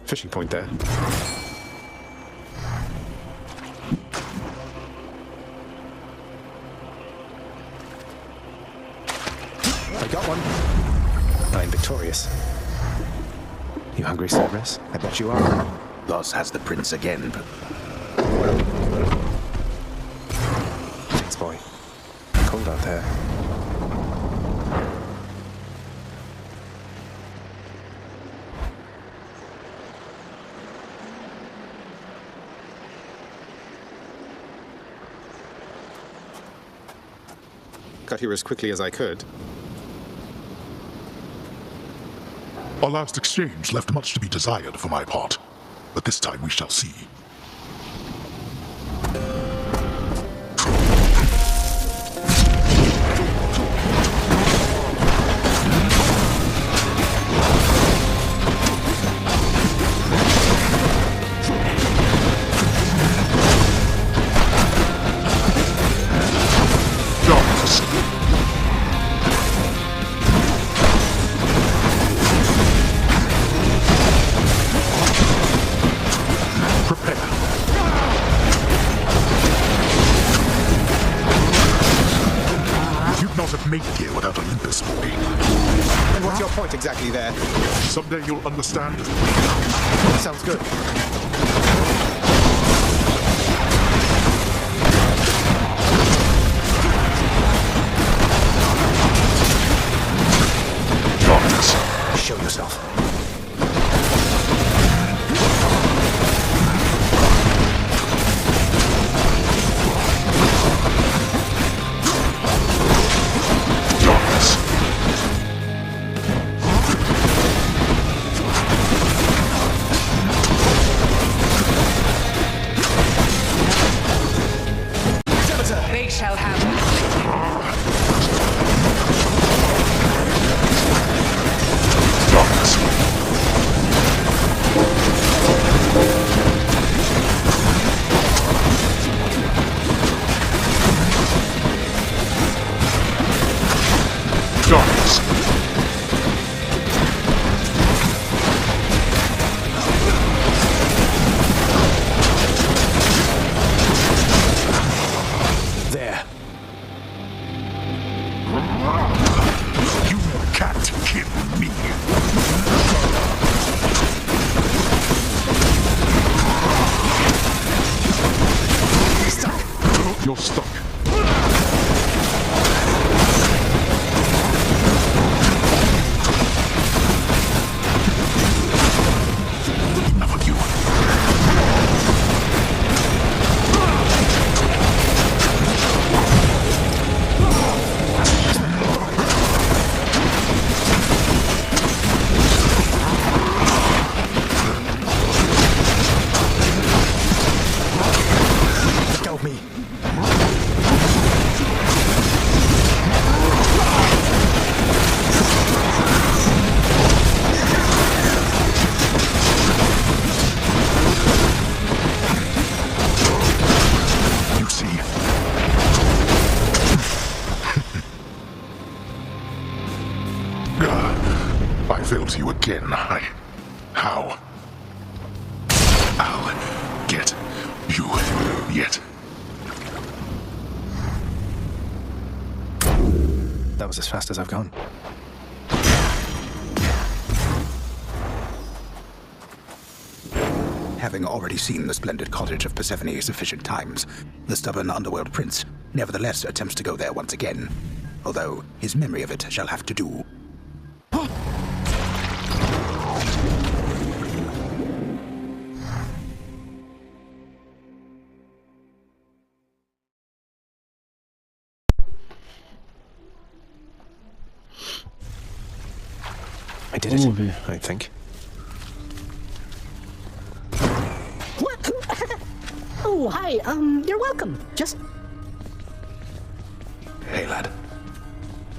Fishing point there. I got one. I'm victorious. You hungry, Zagreus? I bet you are.
Thus has the prince again.
Thanks, boy. Cold out there. Got here as quickly as I could.
Our last exchange left much to be desired for my part, but this time we shall see. Make it here without Olympus, boy.
And what's your point exactly there?
Someday you'll understand.
Sounds good.
Darkness.
Show yourself.
They shall have
Darkness.
There.
You can't kill me. Stuck. You're stuck. Enough of you.
Let go of me.
fail to you again, how? I'll get you yet.
That was as fast as I've gone.
Having already seen the splendid cottage of Perséphone sufficient times, the stubborn underworld prince nevertheless attempts to go there once again, although his memory of it shall have to do.
I did it, I think.
Oh, hi. You're welcome. Just...
Hey, lad.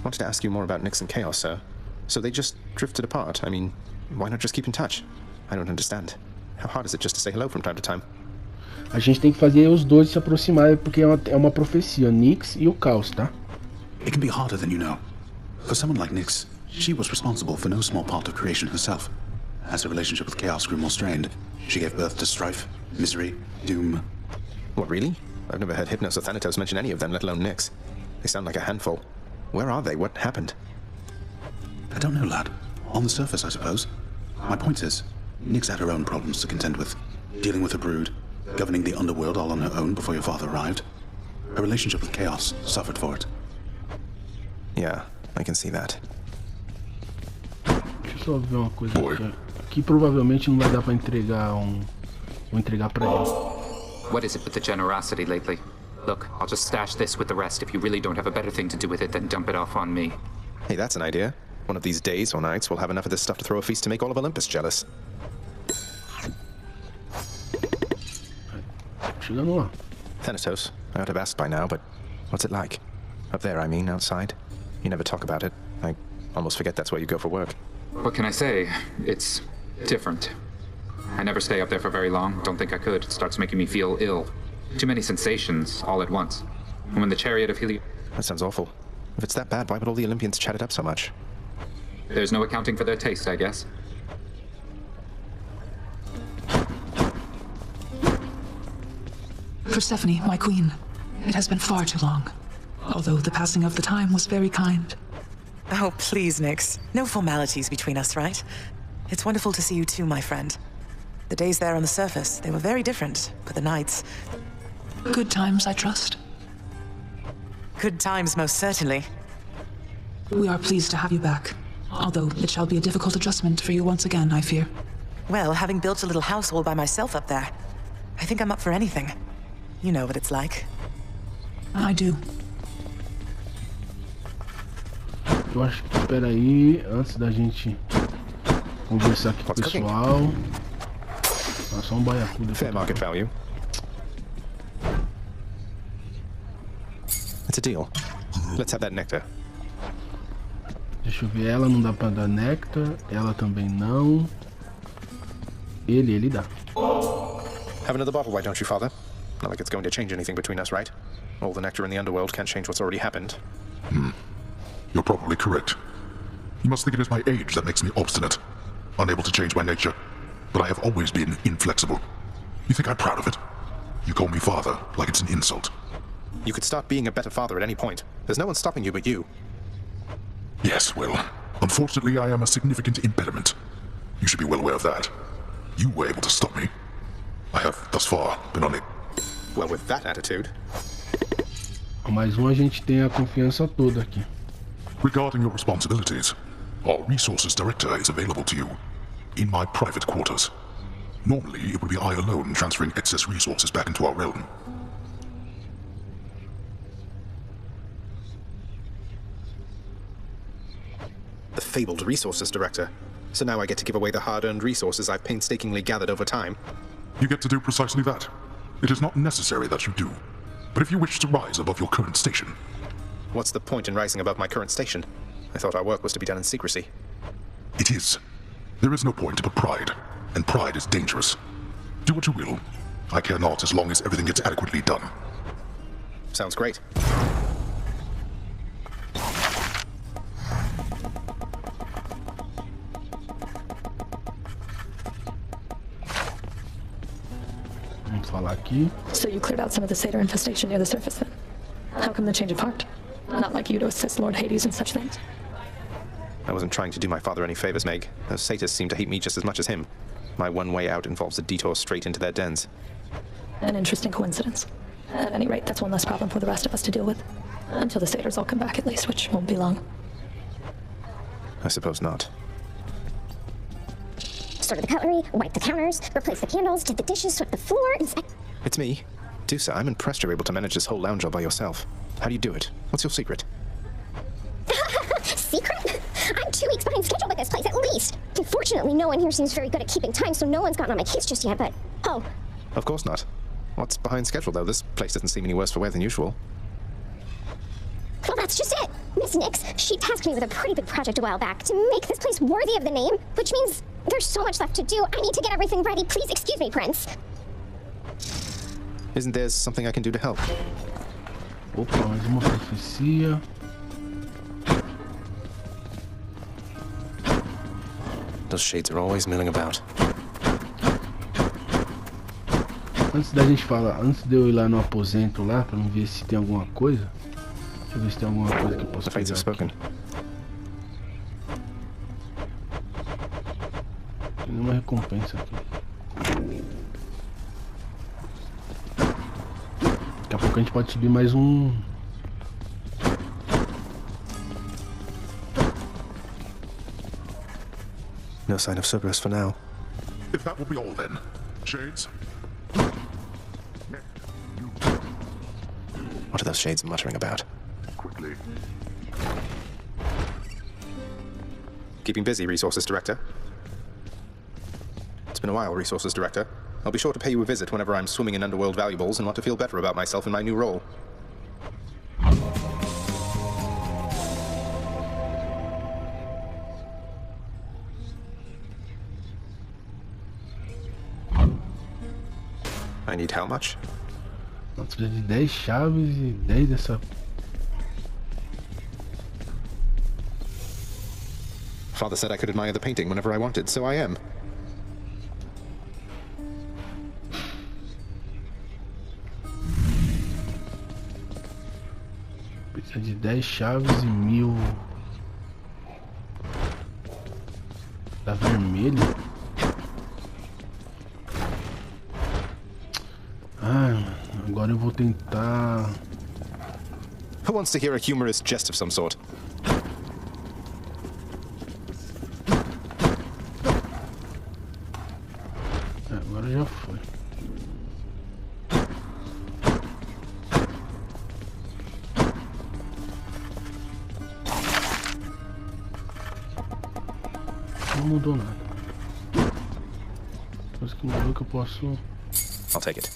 Wanted to ask you more about Nyx and Chaos, sir. So they just drifted apart. I mean, why not just keep in touch? I don't understand. How hard is it just to say hello from time to time?
A gente tem que fazer os dois se aproximarem porque é uma profecia, Nyx e o Caos, tá?
It can be harder than you know. For someone like Nyx, she was responsible for no small part of creation herself. As her relationship with Chaos grew more strained, she gave birth to strife, misery, doom.
What, really? I've never heard Hypnos or Thanatos mention any of them, let alone Nyx. They sound like a handful. Where are they? What happened?
I don't know, lad. On the surface, I suppose. My point is, Nyx had her own problems to contend with. Dealing with her brood, governing the underworld all on her own before your father arrived. Her relationship with Chaos suffered for it.
Yeah, I can see that.
Deixa eu só ver uma coisa aqui. Aqui provavelmente não vai dar pra entregar Vou entregar pra ele.
What is it with the generosity lately? Look, I'll just stash this with the rest if you really don't have a better thing to do with it than dump it off on me.
Hey, that's an idea. One of these days or nights we'll have enough of this stuff to throw a feast to make all of Olympus jealous.
Chegando lá.
Thanatos, I ought to have asked by now, but what's it like? Up there, I mean, outside? You never talk about it. I almost forget that's where you go for work.
What can I say? It's different. I never stay up there for very long. Don't think I could. It starts making me feel ill. Too many sensations all at once. And when the chariot of Helios...
That sounds awful. If it's that bad, why would all the Olympians chat it up so much?
There's no accounting for their taste, I guess.
Persephone, my queen. It has been far too long. Although the passing of the time was very kind.
Oh, please, Nyx. No formalities between us, right? It's wonderful to see you too, my friend. The days there on the surface, they were very different, but the nights...
Good times, I trust.
Good times, most certainly.
We are pleased to have you back. Although it shall be a difficult adjustment for you once again, I fear.
Well, having built a little house all by myself up there, I think I'm up for anything. You know what it's like.
I do.
Eu acho que, espera aí, antes da gente conversar aqui com o pessoal. Só baiacu.
Fair market value. It's a deal. Let's have that nectar.
Deixa eu ver, ela não dá pra dar néctar, ela também não. Ele dá.
Have another bottle, why don't you, father? Not like it's going to change anything between us, right? All the nectar in the underworld can't change what's already happened.
You're probably correct. You must think it is my age that makes me obstinate, unable to change my nature. But I have always been inflexible. You think I'm proud of it? You call me father like it's an insult.
You could start being a better father at any point. There's no one stopping you but you.
Yes, well, unfortunately I am a significant impediment. You should be well aware of that. You were able to stop me. I have thus far been on it.
Well, with that attitude...
Mais a gente tem a confiança toda aqui.
Regarding your responsibilities, our resources director is available to you in my private quarters. Normally, it would be I alone transferring excess resources back into our realm.
The fabled resources director. So now I get to give away the hard-earned resources I've painstakingly gathered over time.
You get to do precisely that. It is not necessary that you do. But if you wish to rise above your current station...
What's the point in rising above my current station? I thought our work was to be done in secrecy.
It is. There is no point but pride, and pride is dangerous. Do what you will. I care not as long as everything gets adequately done.
Sounds great.
aqui.
So you cleared out some of the satyr infestation near the surface then? How come the change of heart? Not like you to assist Lord Hades and such things.
I wasn't trying to do my father any favors, Meg. Those satyrs seem to hate me just as much as him. My one way out involves a detour straight into their dens.
An interesting coincidence. At any rate, that's one less problem for the rest of us to deal with. Until the satyrs all come back at least, which won't be long.
I suppose not.
Sorted the cutlery, wiped the counters, replaced the candles, did the dishes, swept the floor,
It's me. Dusa, I'm impressed you're able to manage this whole lounge all by yourself. How do you do it? What's your secret?
Secret? I'm 2 weeks behind schedule with this place, at least. Unfortunately, no one here seems very good at keeping time, so no one's gotten on my case just yet, but... Oh.
Of course not. What's behind schedule, though? This place doesn't seem any worse for wear than usual.
Well, that's just it. Miss Nix, she tasked me with a pretty big project a while back to make this place worthy of the name, which means there's so much left to do. I need to get everything ready. Please excuse me, Prince.
Isn't there something I can do to help?
Opa, mais uma profecia.
Those shades are always milling about.
Antes da gente falar, antes de eu ir lá no aposento lá, pra não ver se tem alguma coisa. Deixa eu ver se tem alguma coisa que eu posso fazer. Tem nenhuma recompensa aqui. Daqui a pouco a gente pode subir mais um.
No sign of Cerberus for now.
If that will be all then. Shades?
What are those shades muttering about?
Quickly.
Keeping busy, Resources Director. It's been a while, Resources Director. I'll be sure to pay you a visit whenever I'm swimming in underworld valuables and want to feel better about myself in my new role. I need how much?
Nós precisamos de 10 chaves e 10 dessa.
Father said I could admire the painting whenever I wanted, so I am.
Precisa de 10 chaves e 1000 da vermelha. Agora eu vou tentar.
Who wants to hear a humorous jest of some sort?
Agora já foi. Não mudou nada. Coisa que mudou que eu posso.
I'll take it.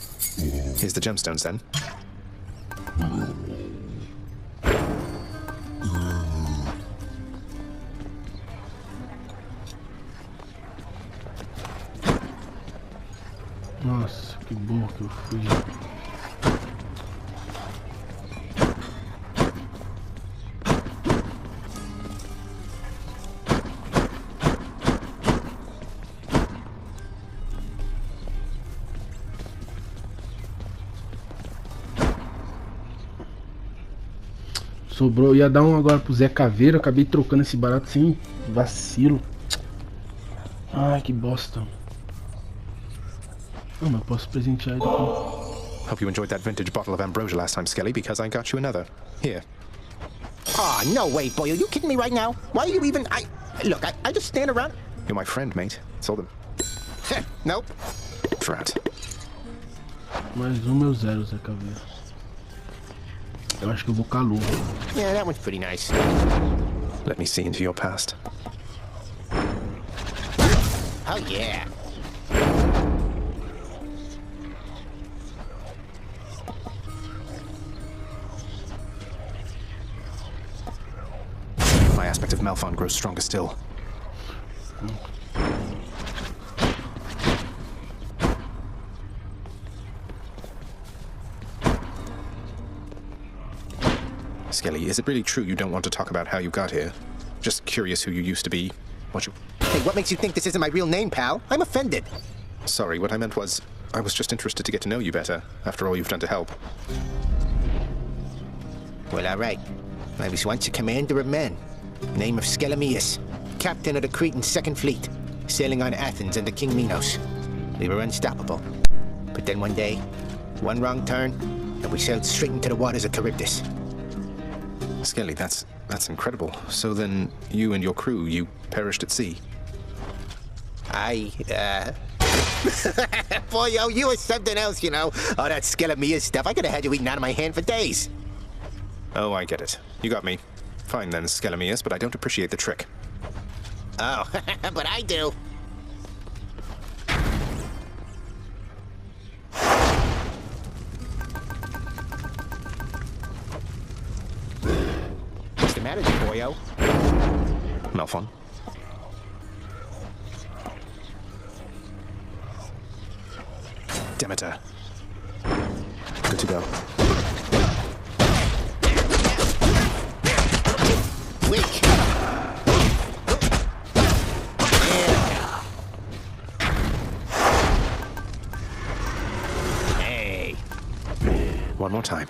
Here's the gemstones then.
Nossa, que burro que eu fui. Sobrou, ia dar um agora pro Zé Caveira, acabei trocando esse barato sem vacilo. Ai, que bosta. Oh, mas posso presentear ele aqui.
Hope you enjoyed that vintage bottle of ambrosia last time, Skelly, because I got you another. Here.
Aw, no way, boy. Are you kidding me right now? Why are you even... Look, I just stand around...
You're my friend, mate. Saw them.
Nope.
Drat.
Mais meu 0, Zé Caveira. Eu acho que eu vou com a luva.
Yeah, that one's pretty nice.
Let me see into your past.
Oh, yeah.
My aspect of Malphon grows stronger still. Skelly, is it really true you don't want to talk about how you got here? Just curious who you used to be, what you...
Hey, what makes you think this isn't my real name, pal? I'm offended.
Sorry, what I meant was... I was just interested to get to know you better, after all you've done to help.
Well, all right. I was once a commander of men. Name of Skelemius, captain of the Cretan Second Fleet, sailing on Athens under King Minos. We were unstoppable. But then one day, one wrong turn, and we sailed straight into the waters of Charybdis.
Skelly, that's incredible. So then, you and your crew, you perished at sea?
Boy, yo, you were something else, you know. All that Skelemius stuff, I could have had you eating out of my hand for days.
Oh, I get it. You got me. Fine then, Skelemius, but I don't appreciate the trick.
Oh, but I do. What's the matter, boyo?
Malphon. Demeter. Good to go.
Weak. Hey.
One more time.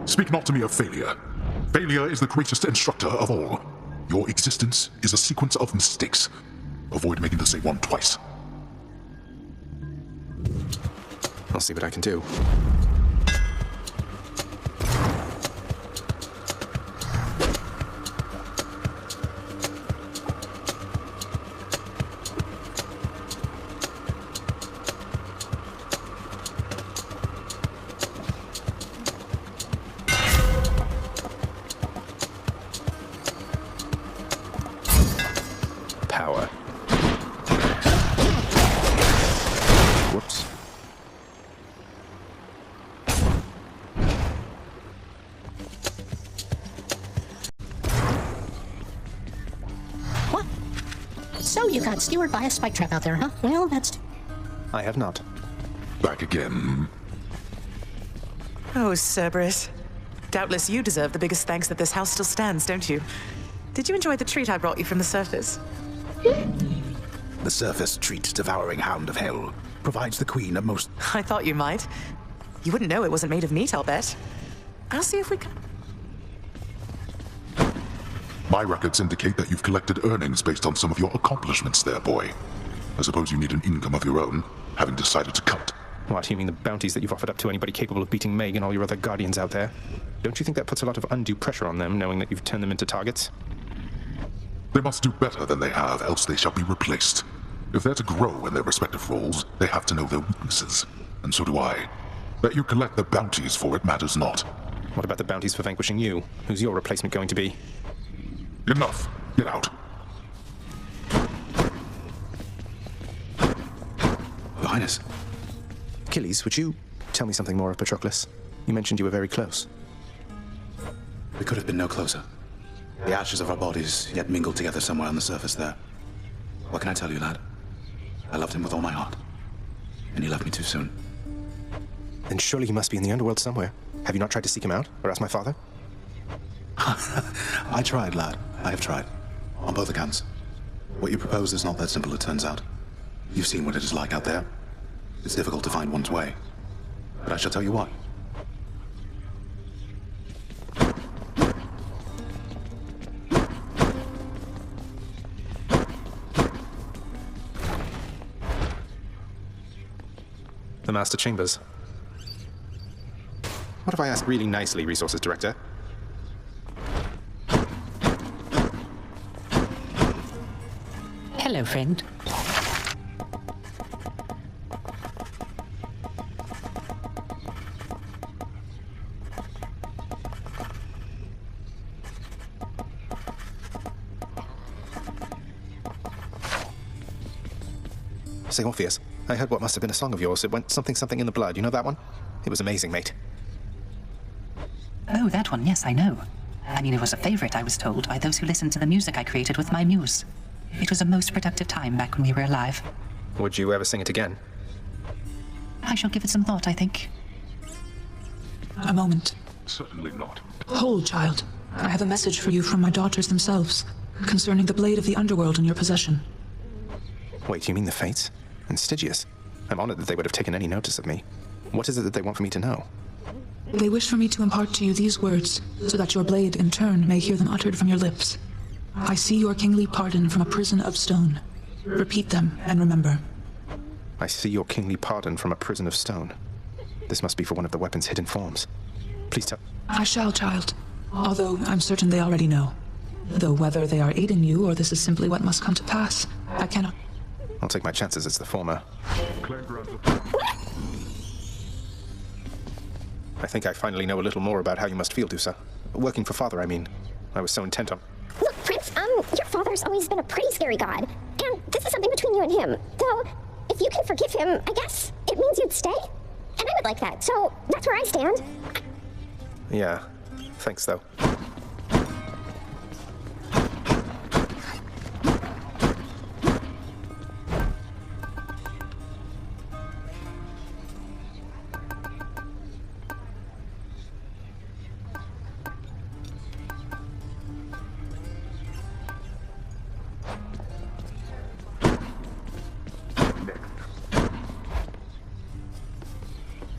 Speak not to me of failure. Failure is the greatest instructor of all. Your existence is a sequence of mistakes. Avoid making the same one twice.
I'll see what I can do. Power. Whoops.
What? So you got skewered by a spike trap out there, huh? Well, that's...
I have not.
Back again.
Oh, Cerberus. Doubtless you deserve the biggest thanks that this house still stands, don't you? Did you enjoy the treat I brought you from the surface?
The surface treat devouring hound of hell provides the queen a most...
I thought you might. You wouldn't know it wasn't made of meat, I'll bet. I'll see if we can...
My records indicate that you've collected earnings based on some of your accomplishments there, boy. I suppose you need an income of your own, having decided to cut.
What, you mean the bounties that you've offered up to anybody capable of beating Meg and all your other guardians out there? Don't you think that puts a lot of undue pressure on them, knowing that you've turned them into targets?
They must do better than they have, else they shall be replaced. If they're to grow in their respective roles, they have to know their weaknesses. And so do I. That you collect the bounties for it matters not.
What about the bounties for vanquishing you? Who's your replacement going to be?
Enough. Get out.
Your Highness.
Achilles, would you tell me something more of Patroclus? You mentioned you were very close.
We could have been no closer. The ashes of our bodies yet mingled together somewhere on the surface there. What can I tell you, lad? I loved him with all my heart. And he left me too soon.
Then surely he must be in the underworld somewhere. Have you not tried to seek him out, or ask my father?
I tried, lad. I have tried. On both accounts. What you propose is not that simple, it turns out. You've seen what it is like out there. It's difficult to find one's way. But I shall tell you what.
The Master Chambers. What if I ask really nicely, Resources Director?
Hello, friend.
Say, Orpheus, I heard what must have been a song of yours. It went something something in the blood. You know that one? It was amazing, mate.
Oh, that one, yes, I know. I mean, it was a favorite, I was told, by those who listened to the music I created with my muse. It was a most productive time back when we were alive.
Would you ever sing it again?
I shall give it some thought, I think.
A moment.
Certainly not.
Hold, child. I have a message for you from my daughters themselves. concerning the blade of the underworld in your possession.
Wait, you mean the Fates? And Stygius? I'm honored that they would have taken any notice of me. What is it that they want for me to know?
They wish for me to impart to you these words, so that your blade, in turn, may hear them uttered from your lips. I see your kingly pardon from a prison of stone. Repeat them, and remember.
I see your kingly pardon from a prison of stone. This must be for one of the weapon's hidden forms. Please tell...
I shall, child. Although I'm certain they already know. Though whether they are aiding you, or this is simply what must come to pass, I cannot...
I'll take my chances it's the former. I think I finally know a little more about how you must feel, Dusa. Working for Father, I mean. I was so intent on...
Look, Prince, your father's always been a pretty scary god. And this is something between you and him. Though, if you can forgive him, I guess it means you'd stay. And I would like that, so that's where I stand.
Yeah. Thanks, though.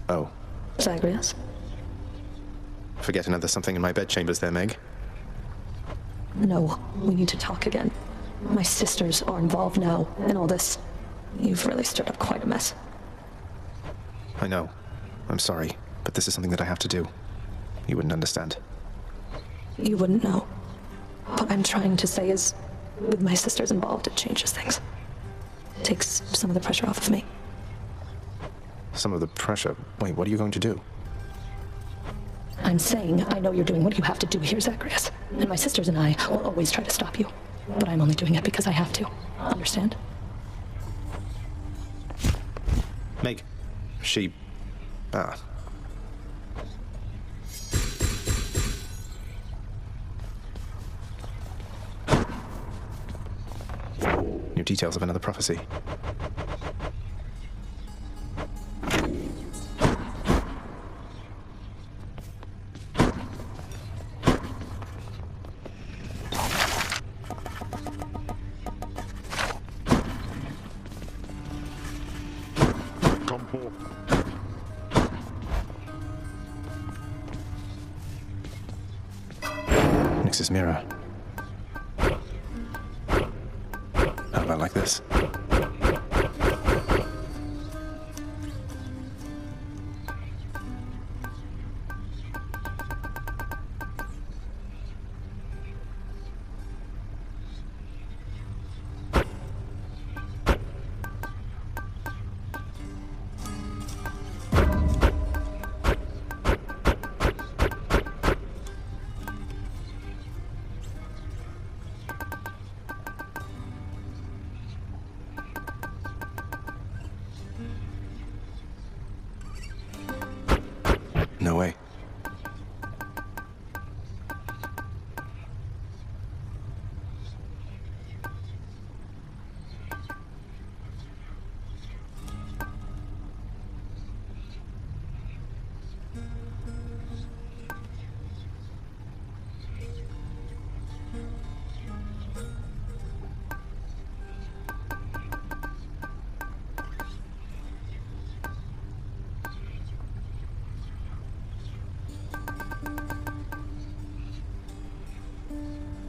Oh.
Zagreus?
Forget another something in my bedchambers there, Meg.
No, we need to talk again. My sisters are involved now in all this. You've really stirred up quite a mess.
I know. I'm sorry, but this is something that I have to do. You wouldn't understand.
You wouldn't know. What I'm trying to say is, with my sisters involved, it changes things. It takes some of the pressure off of me.
Some of the pressure? Wait, what are you going to do?
I'm saying I know you're doing what you have to do here, Zagreus. And my sisters and I will always try to stop you. But I'm only doing it because I have to. Understand?
Meg. She... New details of another prophecy. Nix's mirror. How about like this? No way.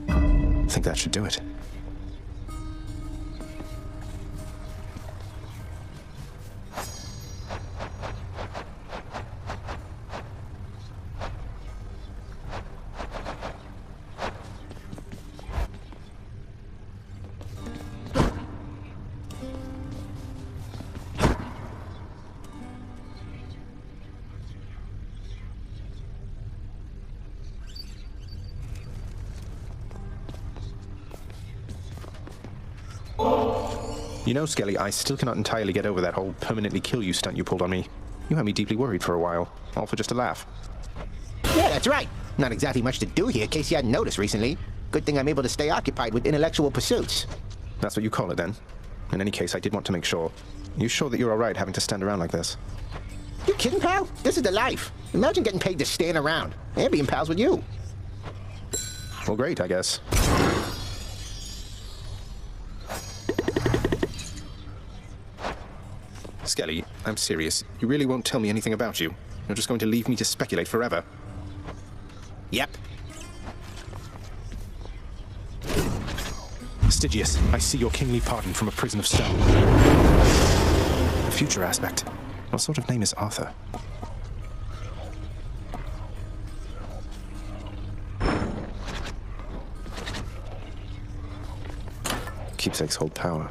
I think that should do it. You know, Skelly, I still cannot entirely get over that whole permanently kill you stunt you pulled on me. You had me deeply worried for a while, all for just a laugh.
Yeah, that's right. Not exactly much to do here, in case you hadn't noticed recently. Good thing I'm able to stay occupied with intellectual pursuits.
That's what you call it, then? In any case, I did want to make sure. You sure that you're alright having to stand around like this?
You kidding, pal? This is the life. Imagine getting paid to stand around and being pals with you.
Well, great, I guess. Skelly, I'm serious. You really won't tell me anything about you. You're just going to leave me to speculate forever.
Yep.
Stygius, I see your kingly pardon from a prison of stone. Future aspect. What sort of name is Arthur? Keepsakes hold power.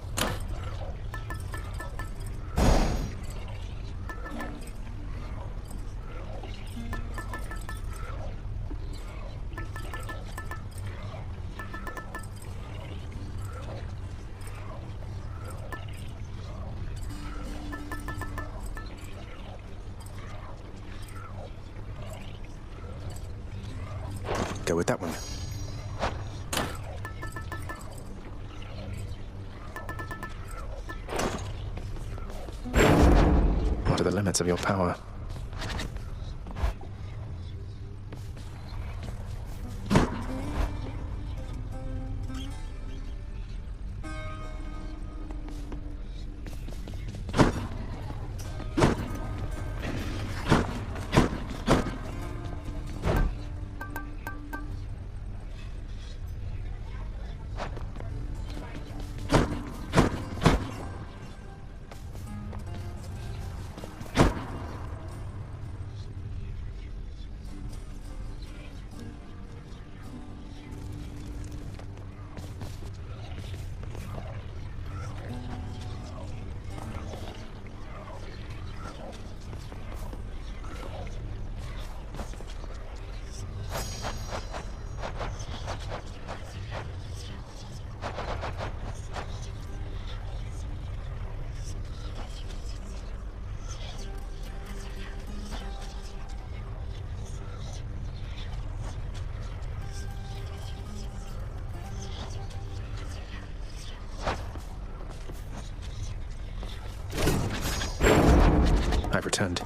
Go with that one. What are the limits of your power? I've returned.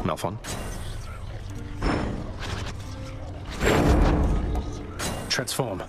Malphon. Transform.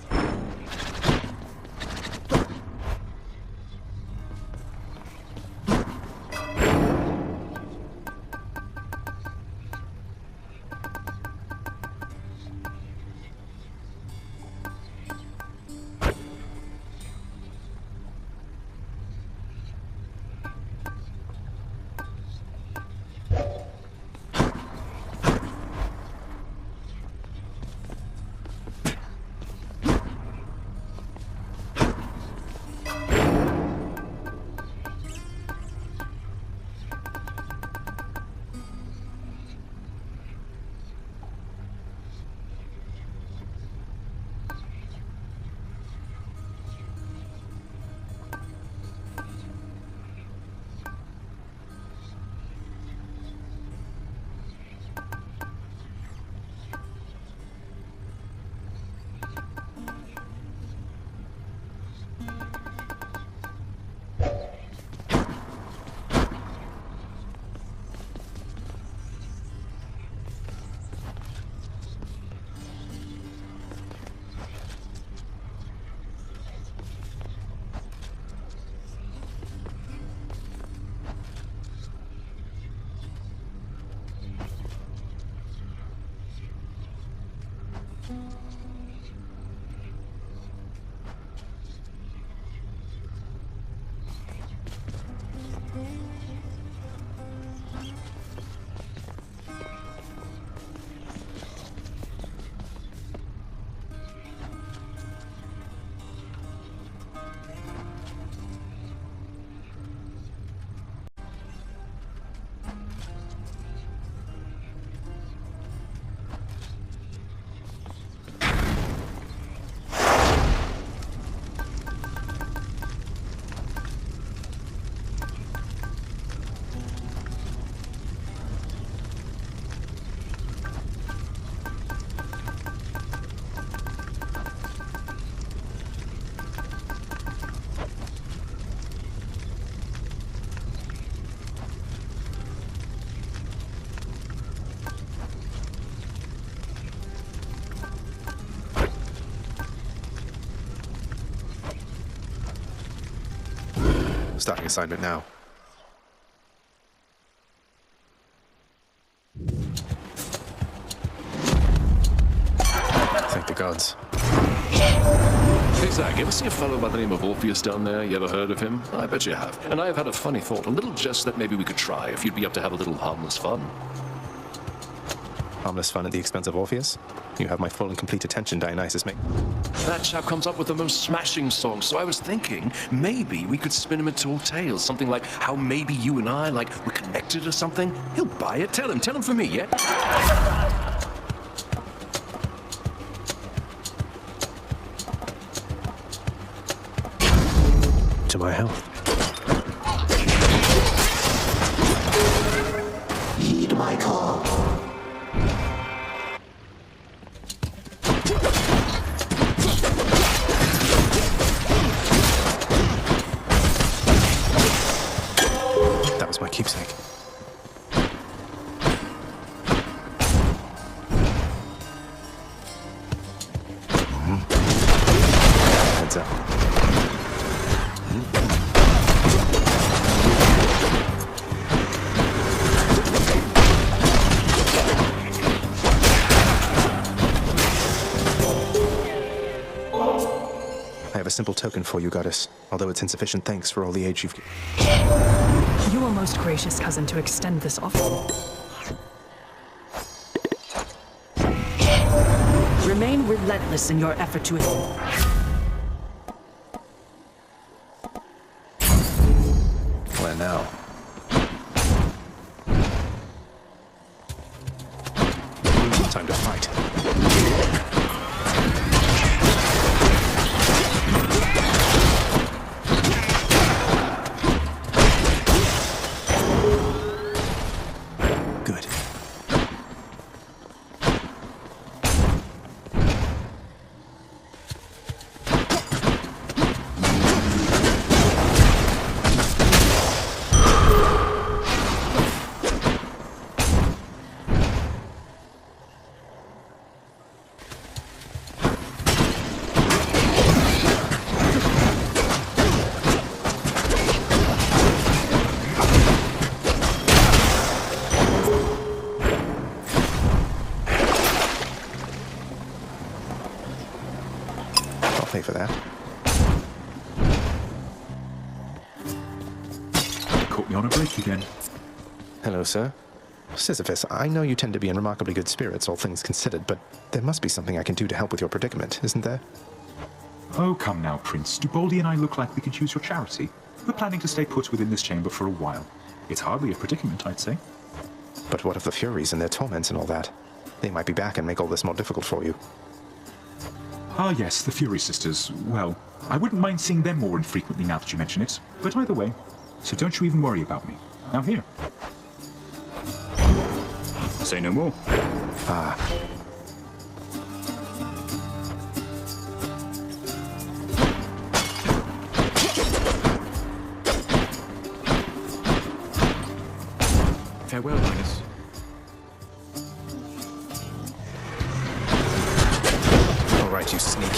starting assignment now. Thank the gods.
Hey, Zach, ever see a fellow by the name of Orpheus down there? You ever heard of him? I bet you have. And I have had a funny thought, a little jest that maybe we could try, if you'd be up to have a little harmless fun.
Harmless fun at the expense of Orpheus? You have my full and complete attention, Dionysus, mate.
That chap comes up with the most smashing songs, so I was thinking maybe we could spin him into tales, something like how maybe you and I, like, we're connected or something. He'll buy it. Tell him for me, yeah?
To my health.
Heed my call.
That was my keepsake. Heads up. I have a simple token for you, goddess, although it's insufficient thanks for all the aid you've given.
You are most gracious, cousin, to extend this offer. Remain relentless in your effort to...
Where now? Time to fight. Good. Pay for that.
Caught me on a break again.
Hello, sir. Sisyphus, I know you tend to be in remarkably good spirits, all things considered, but there must be something I can do to help with your predicament, isn't there?
Oh, come now, Prince. Do Baldy and I look like we could use your charity? We're planning to stay put within this chamber for a while. It's hardly a predicament, I'd say.
But what of the Furies and their torments and all that? They might be back and make all this more difficult for you.
Ah, yes, the Fury Sisters. Well, I wouldn't mind seeing them more infrequently now that you mention it. But either way, so don't you even worry about me. Now here. Say no more.
Ah.
Farewell, Highness.
All right, you sneak.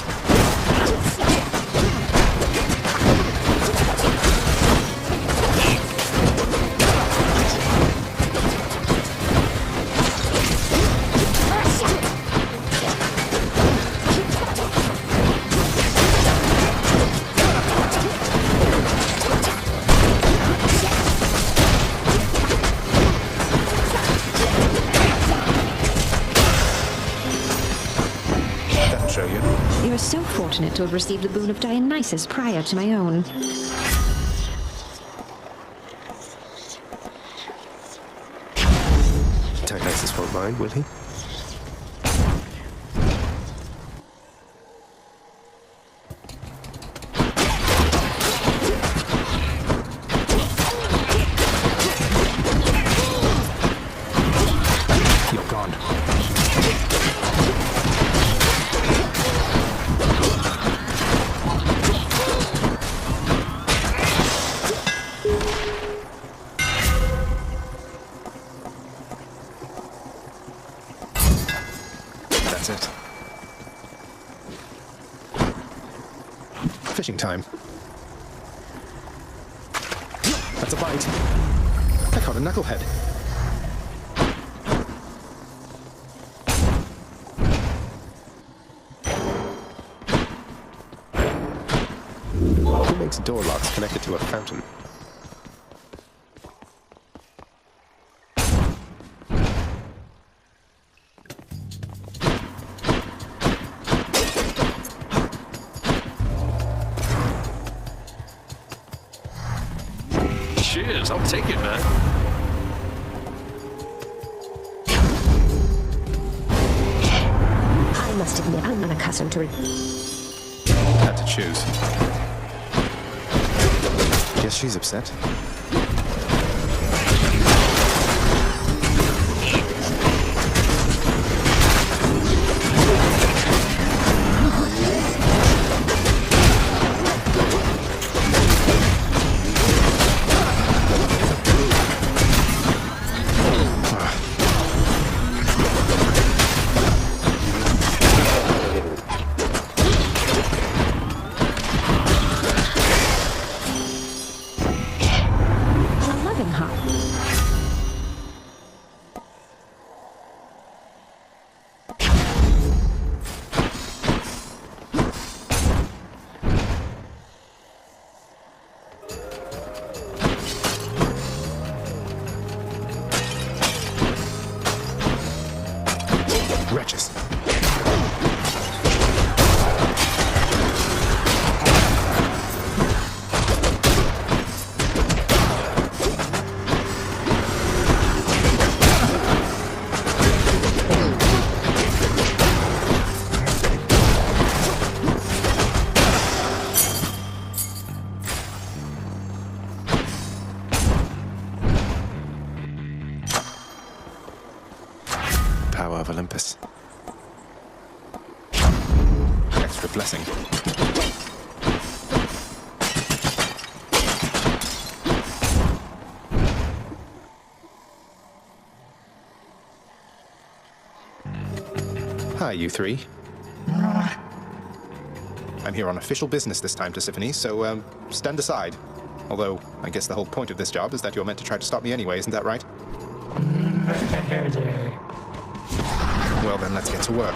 You are so fortunate to have received the boon of Dionysus prior to my own.
Dionysus won't mind, will he? You're gone. That's it. Fishing time. That's a bite. I caught a knucklehead. Who makes door locks connected to a fountain?
Cheers, I'll take it, man.
I must admit, I'm unaccustomed to
Had to choose. Guess she's upset. Wretches. Power of Olympus. Extra blessing. Hi, you three. I'm here on official business this time, Perséfone, so, stand aside. Although, I guess the whole point of this job is that you're meant to try to stop me anyway, isn't that right? Well then, let's get to work.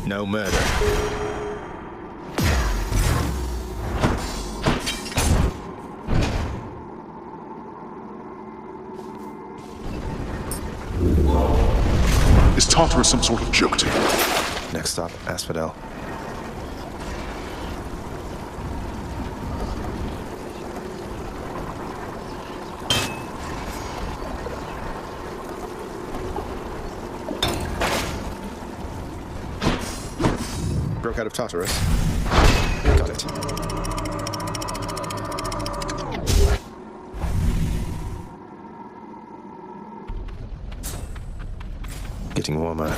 No murder.
Is Tartarus some sort of joke to you?
Next stop, Asphodel. Broke out of Tartarus. Got it. Getting warmer.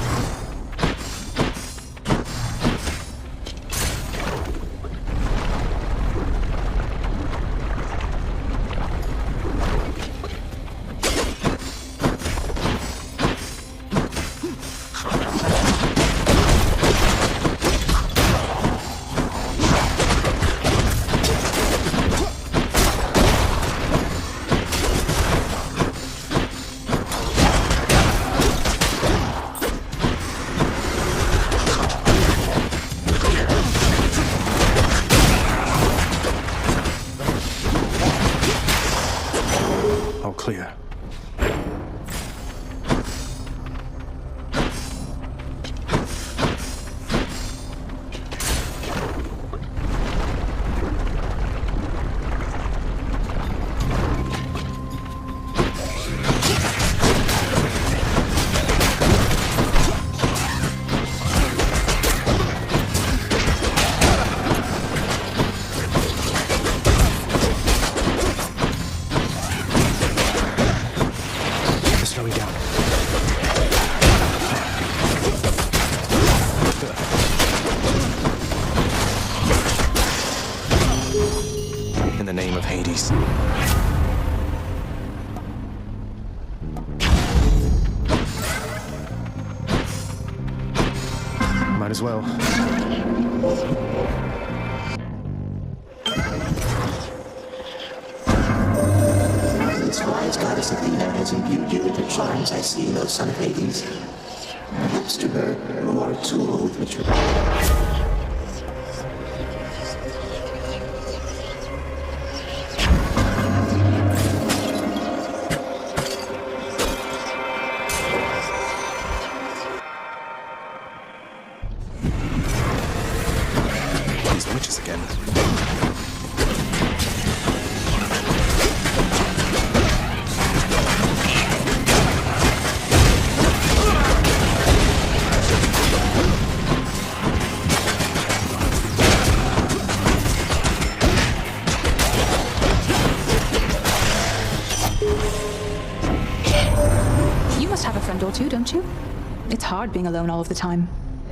Clear.
this.
Might as well.
This wise goddess Athena has imbued you with her charms I see in those son of Hades. Perhaps to her, you are a tool with which her...
These witches again.
You must have a friend or two, don't you? It's hard being alone all of the time.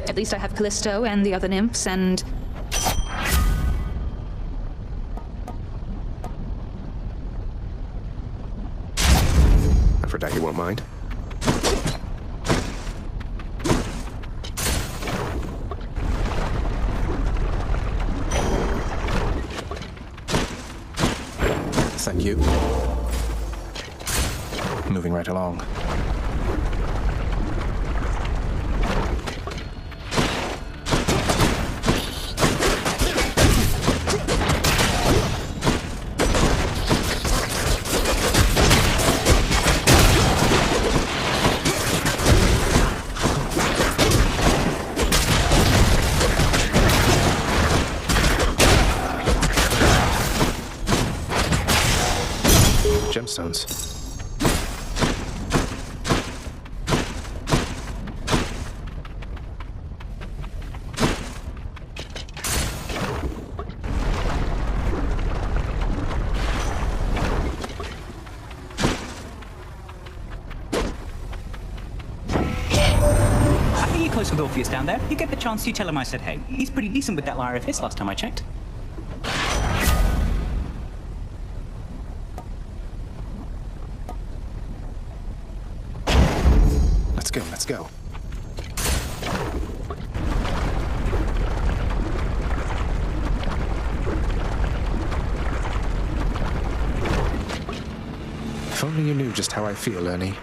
At least I have Callisto and the other nymphs and...
Aphrodite won't mind. Thank you. Moving right along. Gemstones.
I think you're close with Orpheus down there. You get the chance, you tell him I said hey. He's pretty decent with that lyre of his last time I checked.
Let's go. If only you knew just how I feel, Ernie.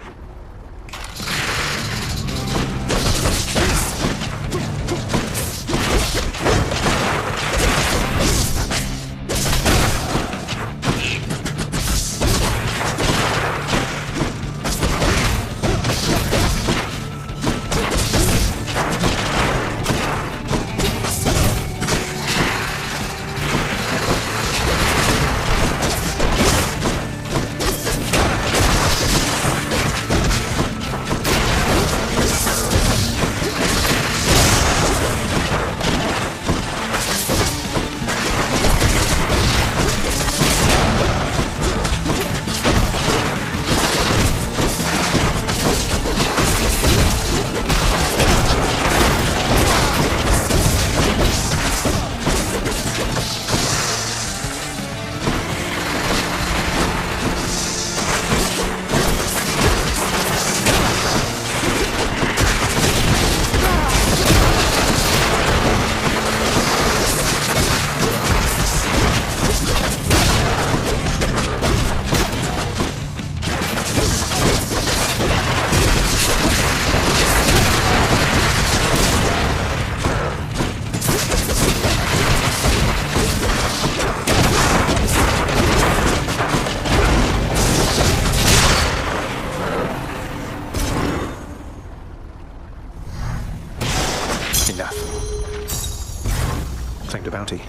Claimed a bounty.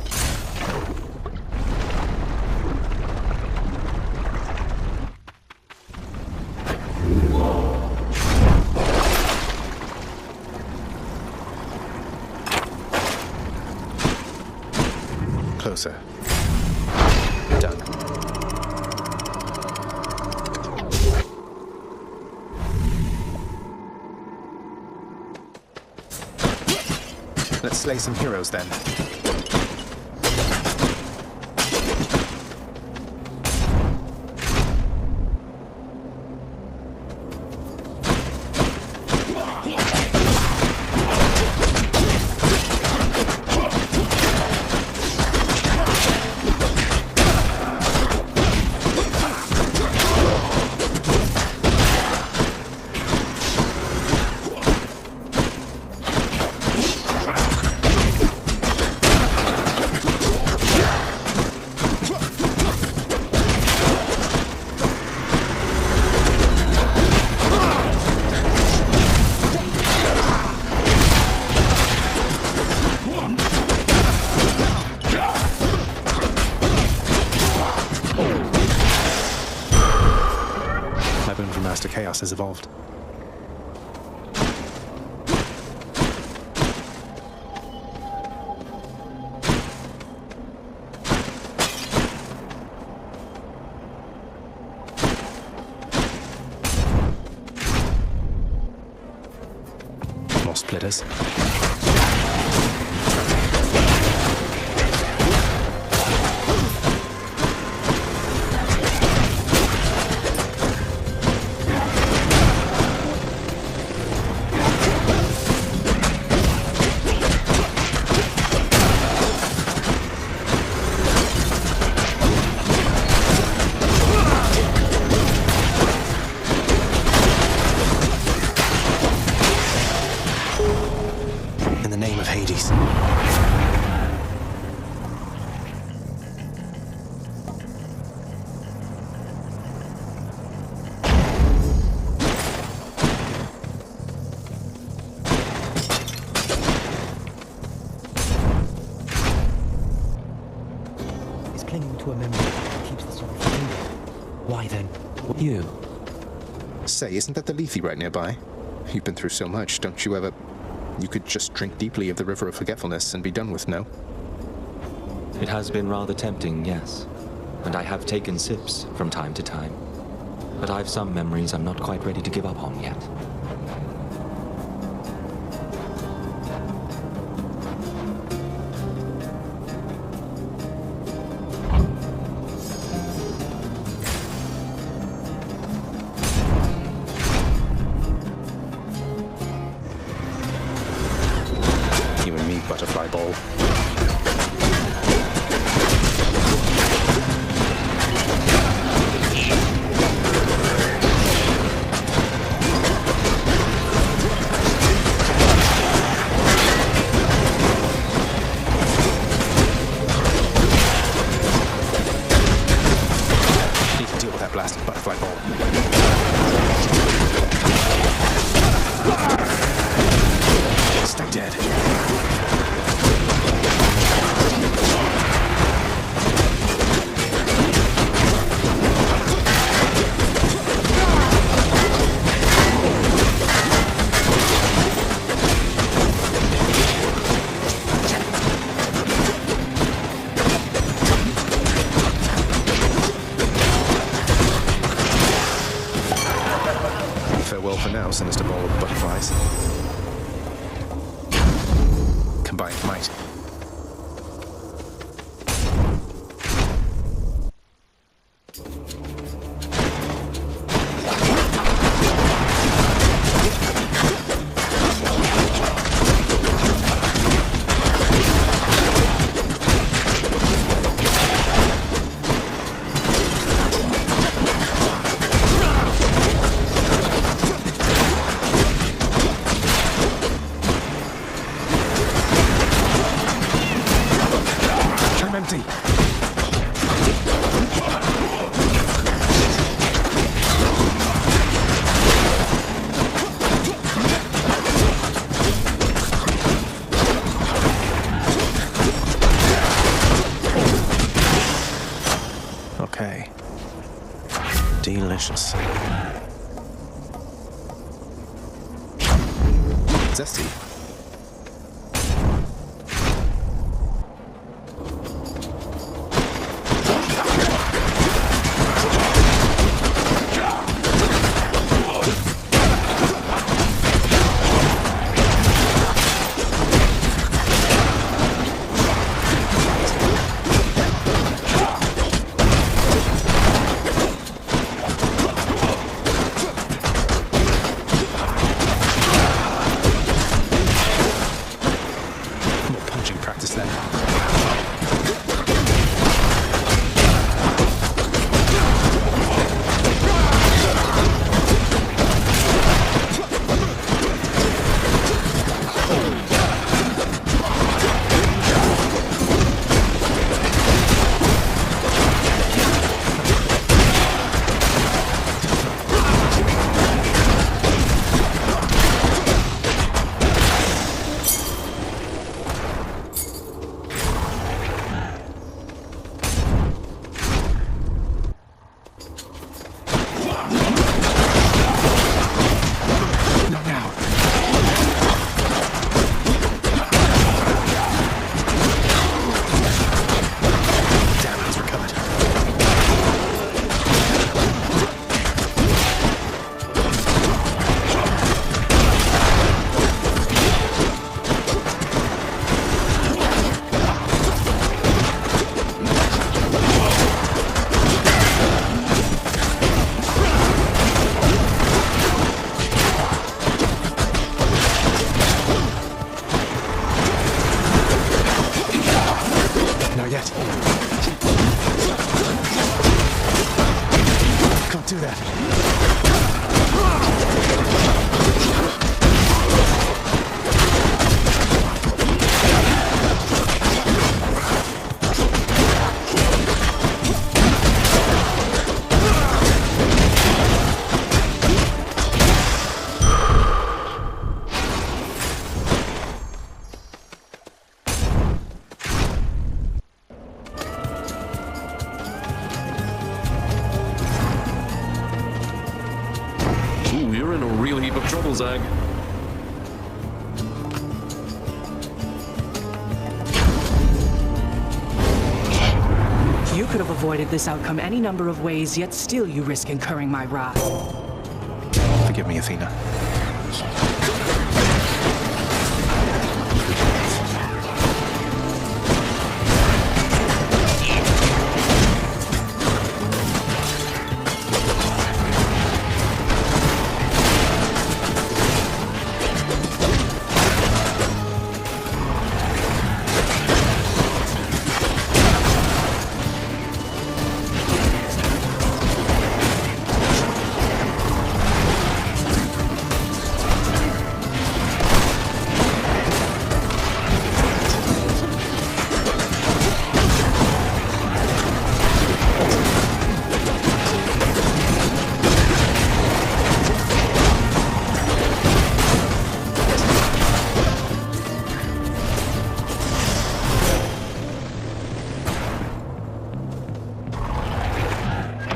Closer. Done. Let's slay some heroes then. Master Chaos has evolved. More splitters. Say, isn't that the Lethe right nearby? You've been through so much, don't you ever... You could just drink deeply of the River of Forgetfulness and be done with, no?
It has been rather tempting, yes. And I have taken sips from time to time. But I've some memories I'm not quite ready to give up on yet.
Sinister ball of butterflies. Combined might. Delicious. Zesty. do that.
You're in a real heap of trouble, Zag.
You could have avoided this outcome any number of ways, yet still you risk incurring my wrath.
Forgive me, Athena.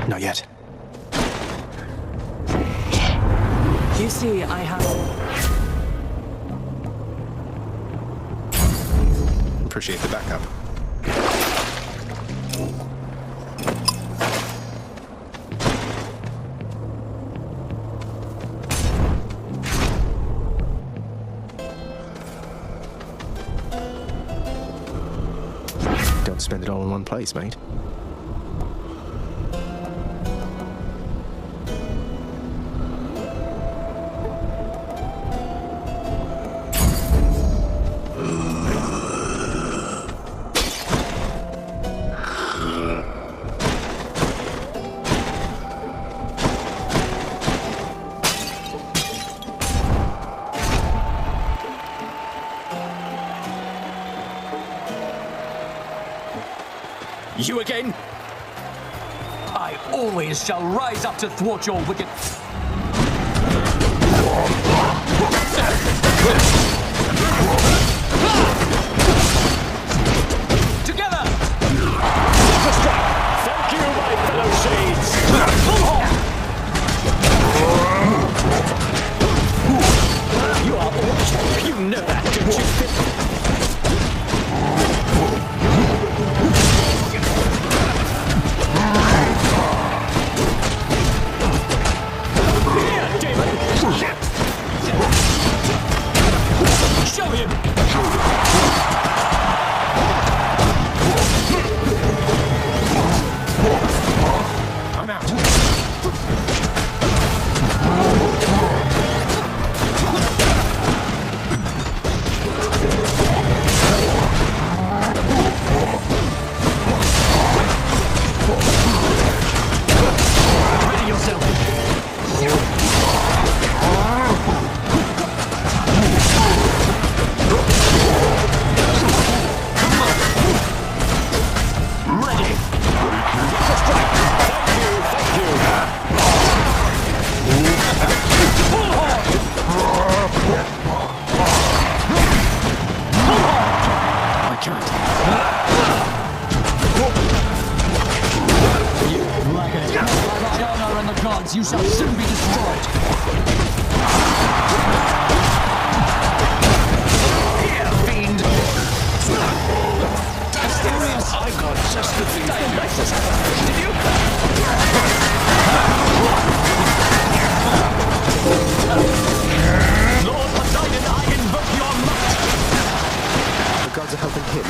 Not yet.
You see, I have...
Appreciate the backup. Don't spend it all in one place, mate.
You again? I always shall rise up to thwart your wicked... Together! Thank you, my fellow shades! You are all... You know that, don't you? Show him! I'm out. Ready yourself. You shall soon be destroyed. Here, fiend! Zagreus! I got just the thing. Dionysus! Did you? Lord Poseidon, I invoke your might!
The gods are helping him.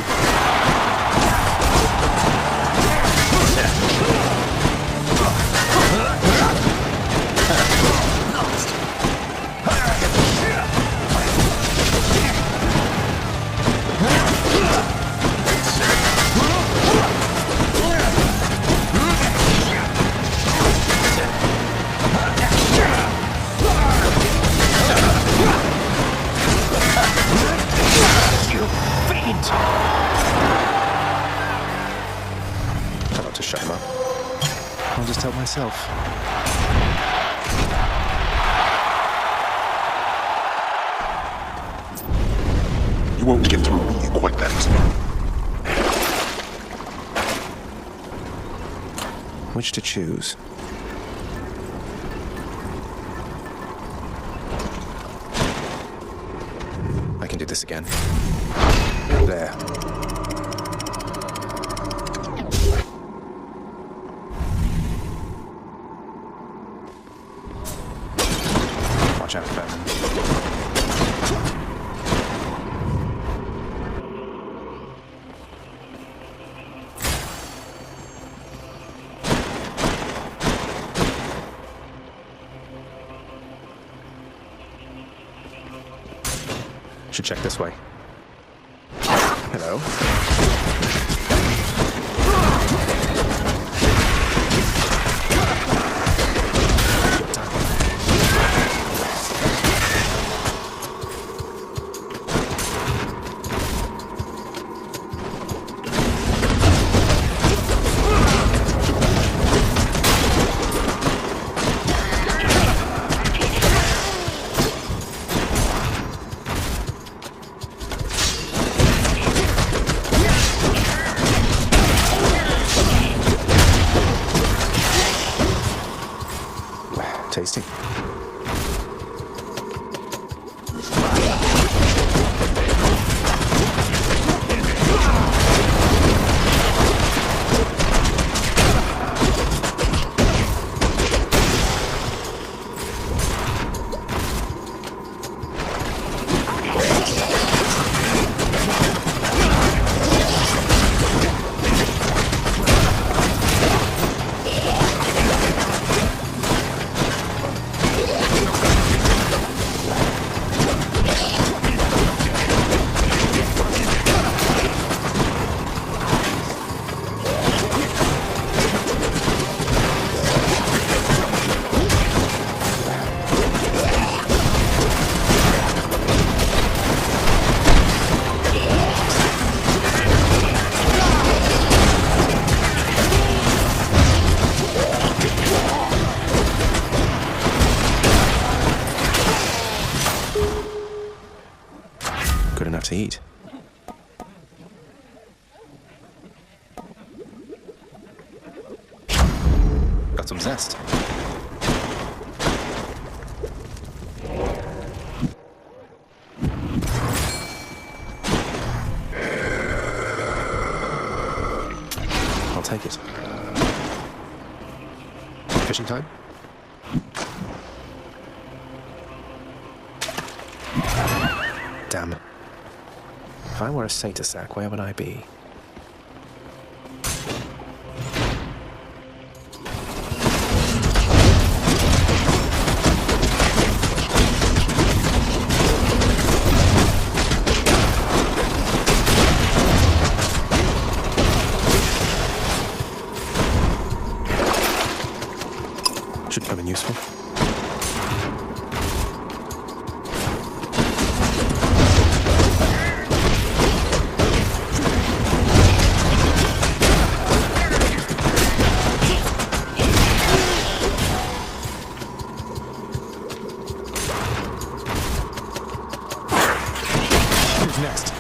just help myself.
You won't get through me quite that easily.
Which to choose? I can do this again. There. Watch out, Batman. Should check this way. Hello. Tasty. Good enough to eat. Got some zest. I'll take it. Fishing time? Damn. If I were a satyr sack, where would I be? Should come in useful. Next.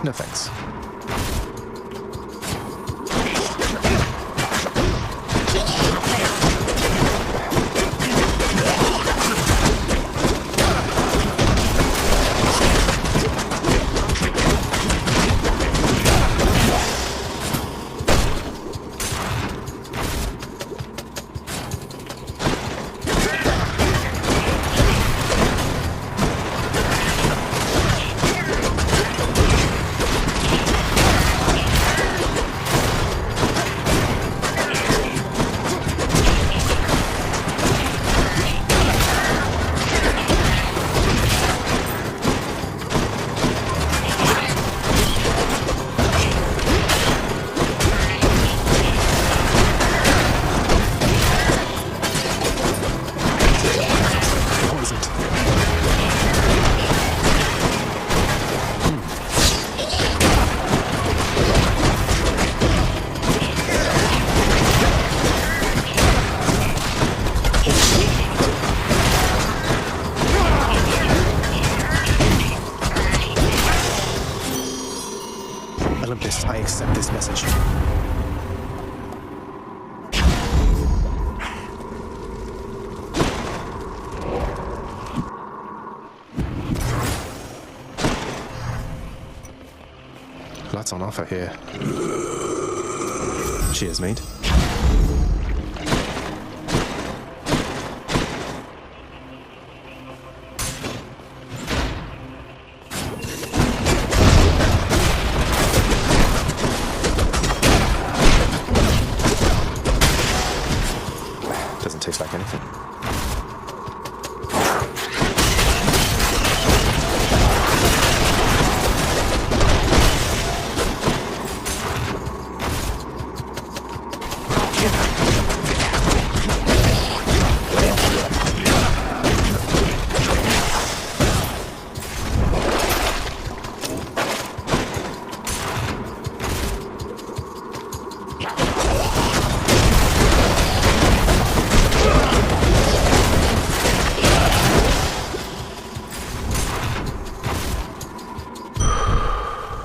No thanks. Olympus, I accept this message. Lots on offer here. Cheers, mate. Doesn't taste like anything.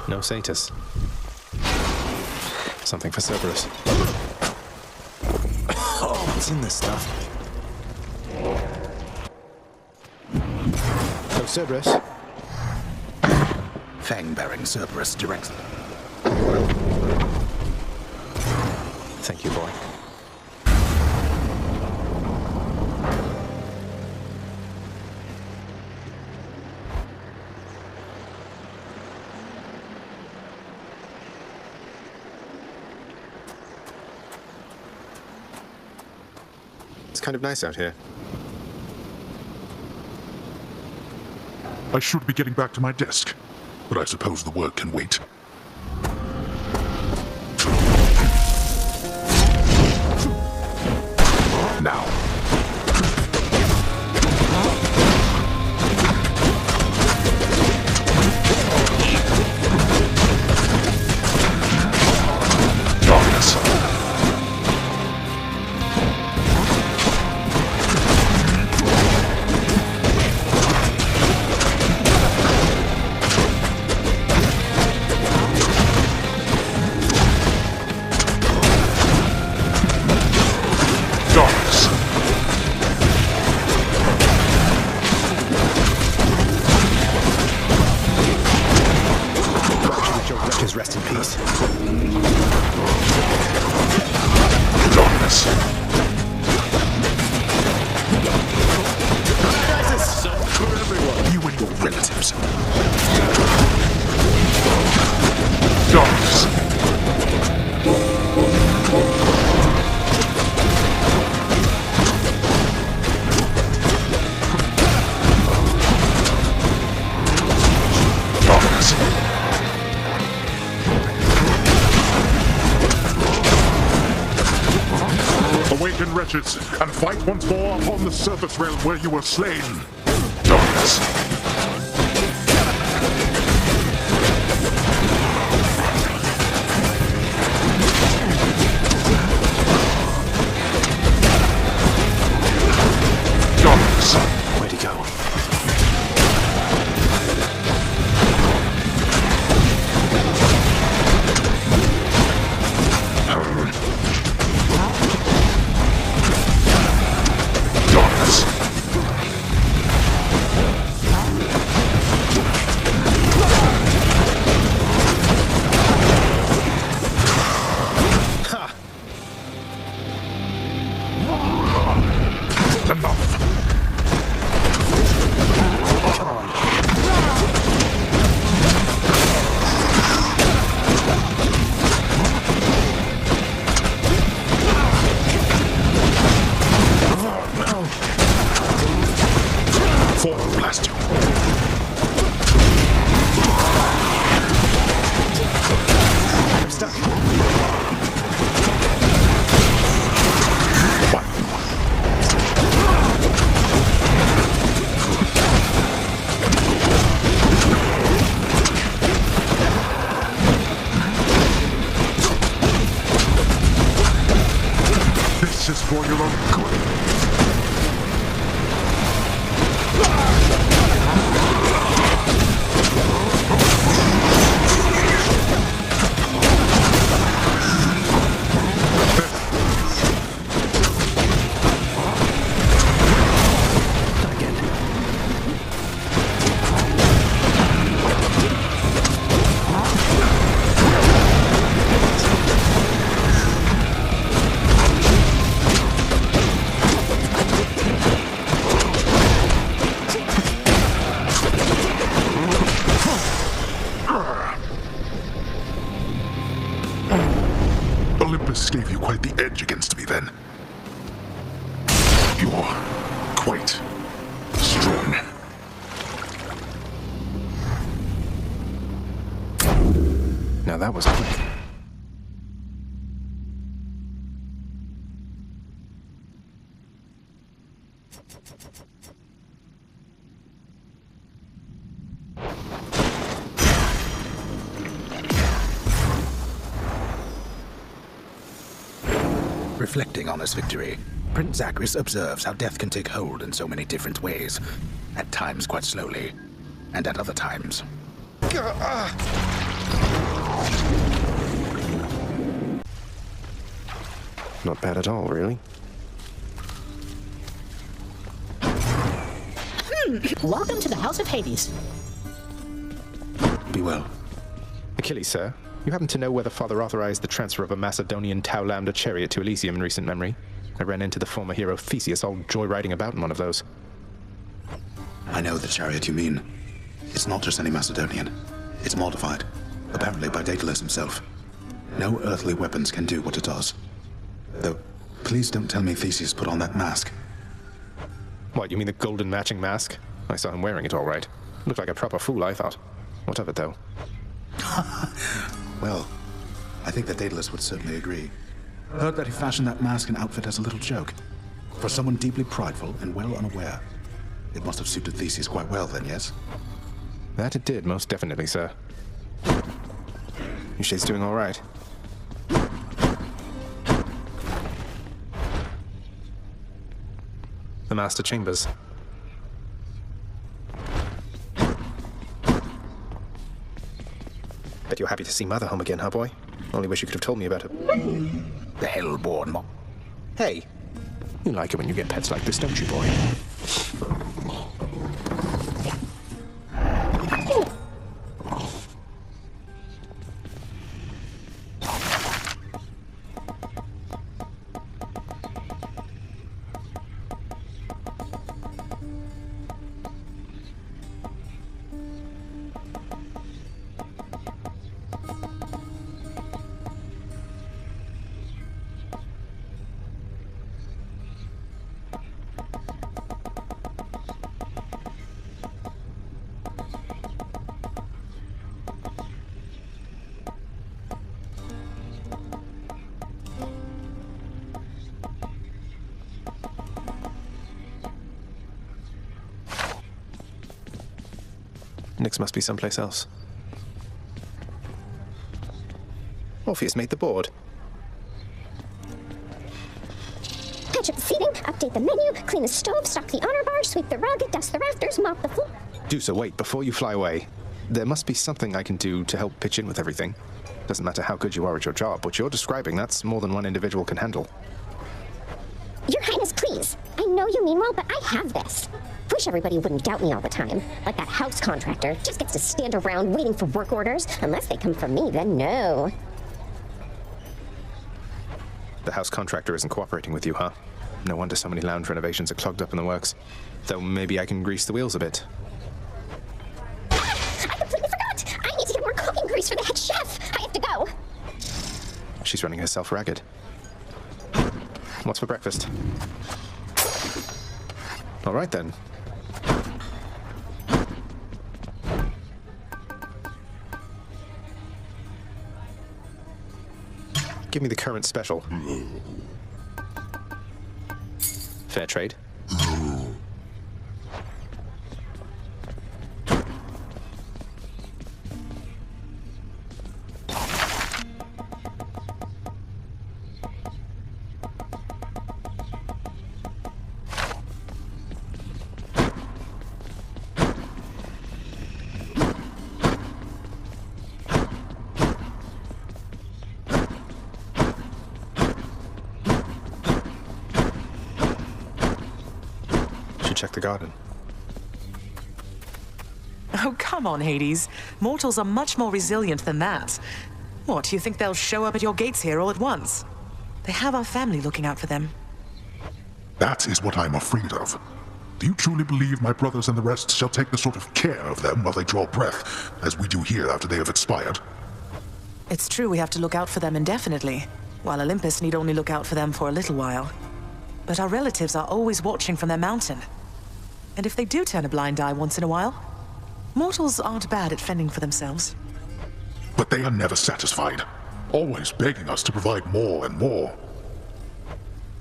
No Satis. Something for Cerberus. Oh, what's in this stuff? So Cerberus.
Fang-bearing Cerberus directly.
Thank you, boy. It's kind of nice out here.
I should be getting back to my desk, but I suppose the work can wait. Now. Darkness.
Rest in peace.
Darkness.
For everyone.
You and your relatives. Darkness. Awaken, wretches, and fight once more upon the surface realm where you were slain. Darkness. Darkness.
Where'd he go? This is for your own good.
Zagreus gave you quite the edge against me then. You're quite strong.
Now that was quick.
Reflecting on his victory, Prince Zagreus observes how death can take hold in so many different ways. At times quite slowly, and at other times.
Not bad at all, really.
Welcome to the House of Hades.
Be well.
Achilles, sir. You happen to know whether Father authorized the transfer of a Macedonian Tau Lambda chariot to Elysium in recent memory? I ran into the former hero Theseus all joyriding about in one of those.
I know the chariot you mean. It's not just any Macedonian. It's modified, apparently by Daedalus himself. No earthly weapons can do what it does. Though, please don't tell me Theseus put on that mask.
What, you mean the golden matching mask? I saw him wearing it all right. Looked like a proper fool, I thought. What of it, though?
Well, I think that Daedalus would certainly agree. Heard that he fashioned that mask and outfit as a little joke. For someone deeply prideful and well unaware. It must have suited Theseus quite well then, yes?
That it did, most definitely, sir. You she's doing all right. The master chambers. Bet you're happy to see Mother home again, huh, boy? Only wish you could have told me about it.
The hellborn mob.
Hey, you like it when you get pets like this, don't you, boy? Nyx must be someplace else. Orpheus made the board.
Patch up the seating, update the menu, clean the stove, stock the honor bar, sweep the rug, dust the rafters, mop the floor.
Do so, wait, before you fly away. There must be something I can do to help pitch in with everything. Doesn't matter how good you are at your job. What you're describing, that's more than one individual can handle.
Your Highness, please. I know you mean well, but I have this. Wish everybody wouldn't doubt me all the time. Like that house contractor just gets to stand around waiting for work orders. Unless they come from me, then no.
The house contractor isn't cooperating with you, huh? No wonder so many lounge renovations are clogged up in the works. Though maybe I can grease the wheels a bit.
I completely forgot! I need to get more cooking grease for the head chef! I have to go!
She's running herself ragged. What's for breakfast? All right, then. Give me the current special. Fair trade. Check the garden.
Oh, come on, Hades. Mortals are much more resilient than that. What, do you think they'll show up at your gates here all at once? They have our family looking out for them.
That is what I'm afraid of. Do you truly believe my brothers and the rest shall take the sort of care of them while they draw breath, as we do here after they have expired?
It's true we have to look out for them indefinitely. while Olympus need only look out for them for a little while. But our relatives are always watching from their mountain. And if they do turn a blind eye once in a while, mortals aren't bad at fending for themselves.
But they are never satisfied, always begging us to provide more and more.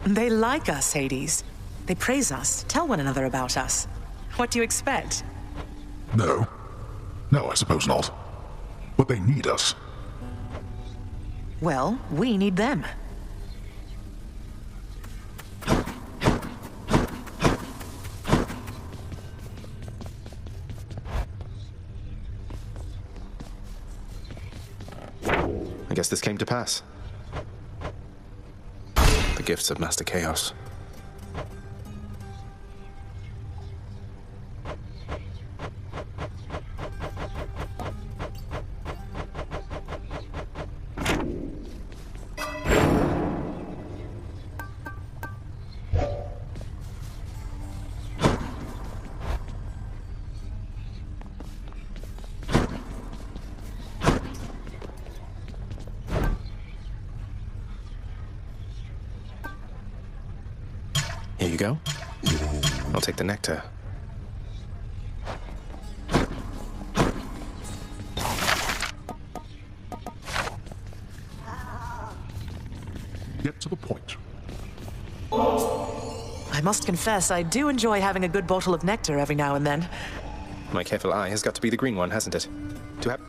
They like us, Hades. They praise us, tell one another about us. What do you expect?
No. No, I suppose not. But they need us.
Well, we need them.
I guess this came to pass. The gifts of Master Chaos. Here you go. I'll take the nectar.
Get to the point.
I must confess, I do enjoy having a good bottle of nectar every now and then.
My careful eye has got to be the green one, hasn't it? To have...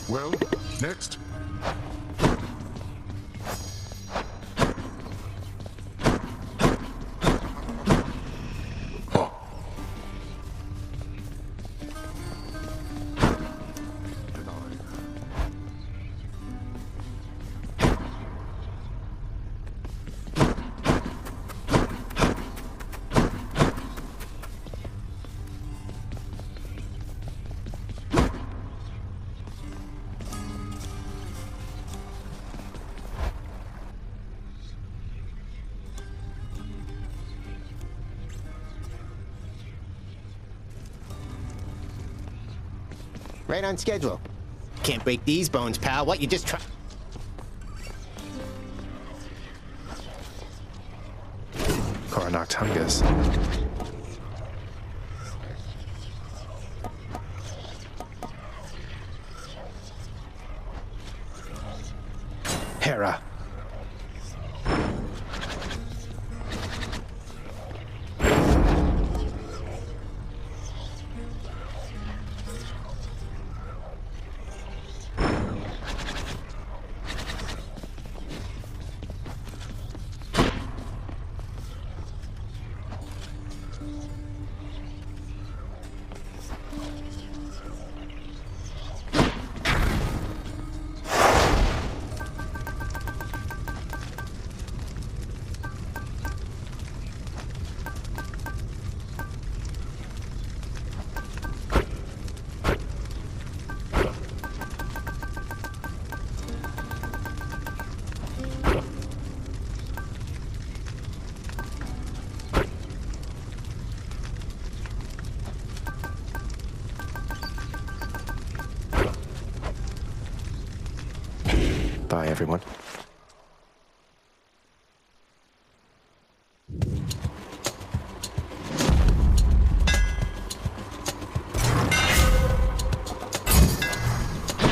Well, next.
Right on schedule. Can't break these bones, pal. What, you just try...
Coronach hungers. Hera. Bye, everyone.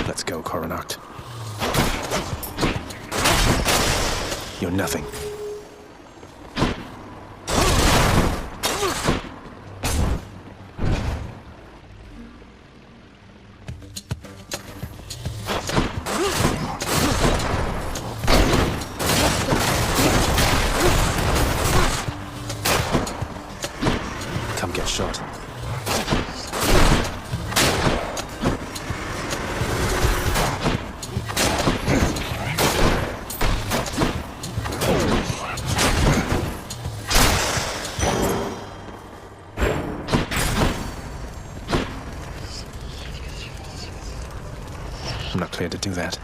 Let's go, Coronach. You're nothing. Shot. I'm not cleared to do that.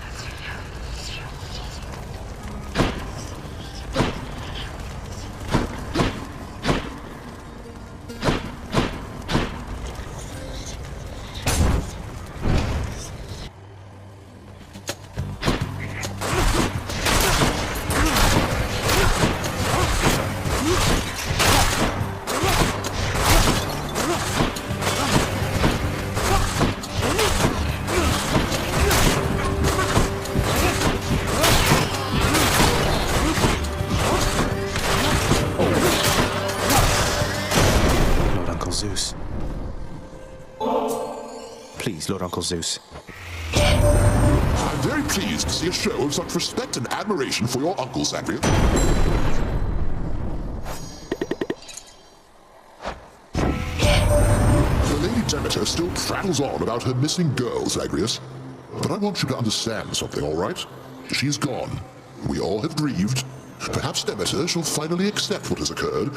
please, Lord Uncle Zeus.
I'm very pleased to see a show of such respect and admiration for your uncle, Zagreus. The Lady Demeter still prattles on about her missing girl, Zagreus. But I want you to understand something, all right? She's gone. We all have grieved. Perhaps Demeter shall finally accept what has occurred.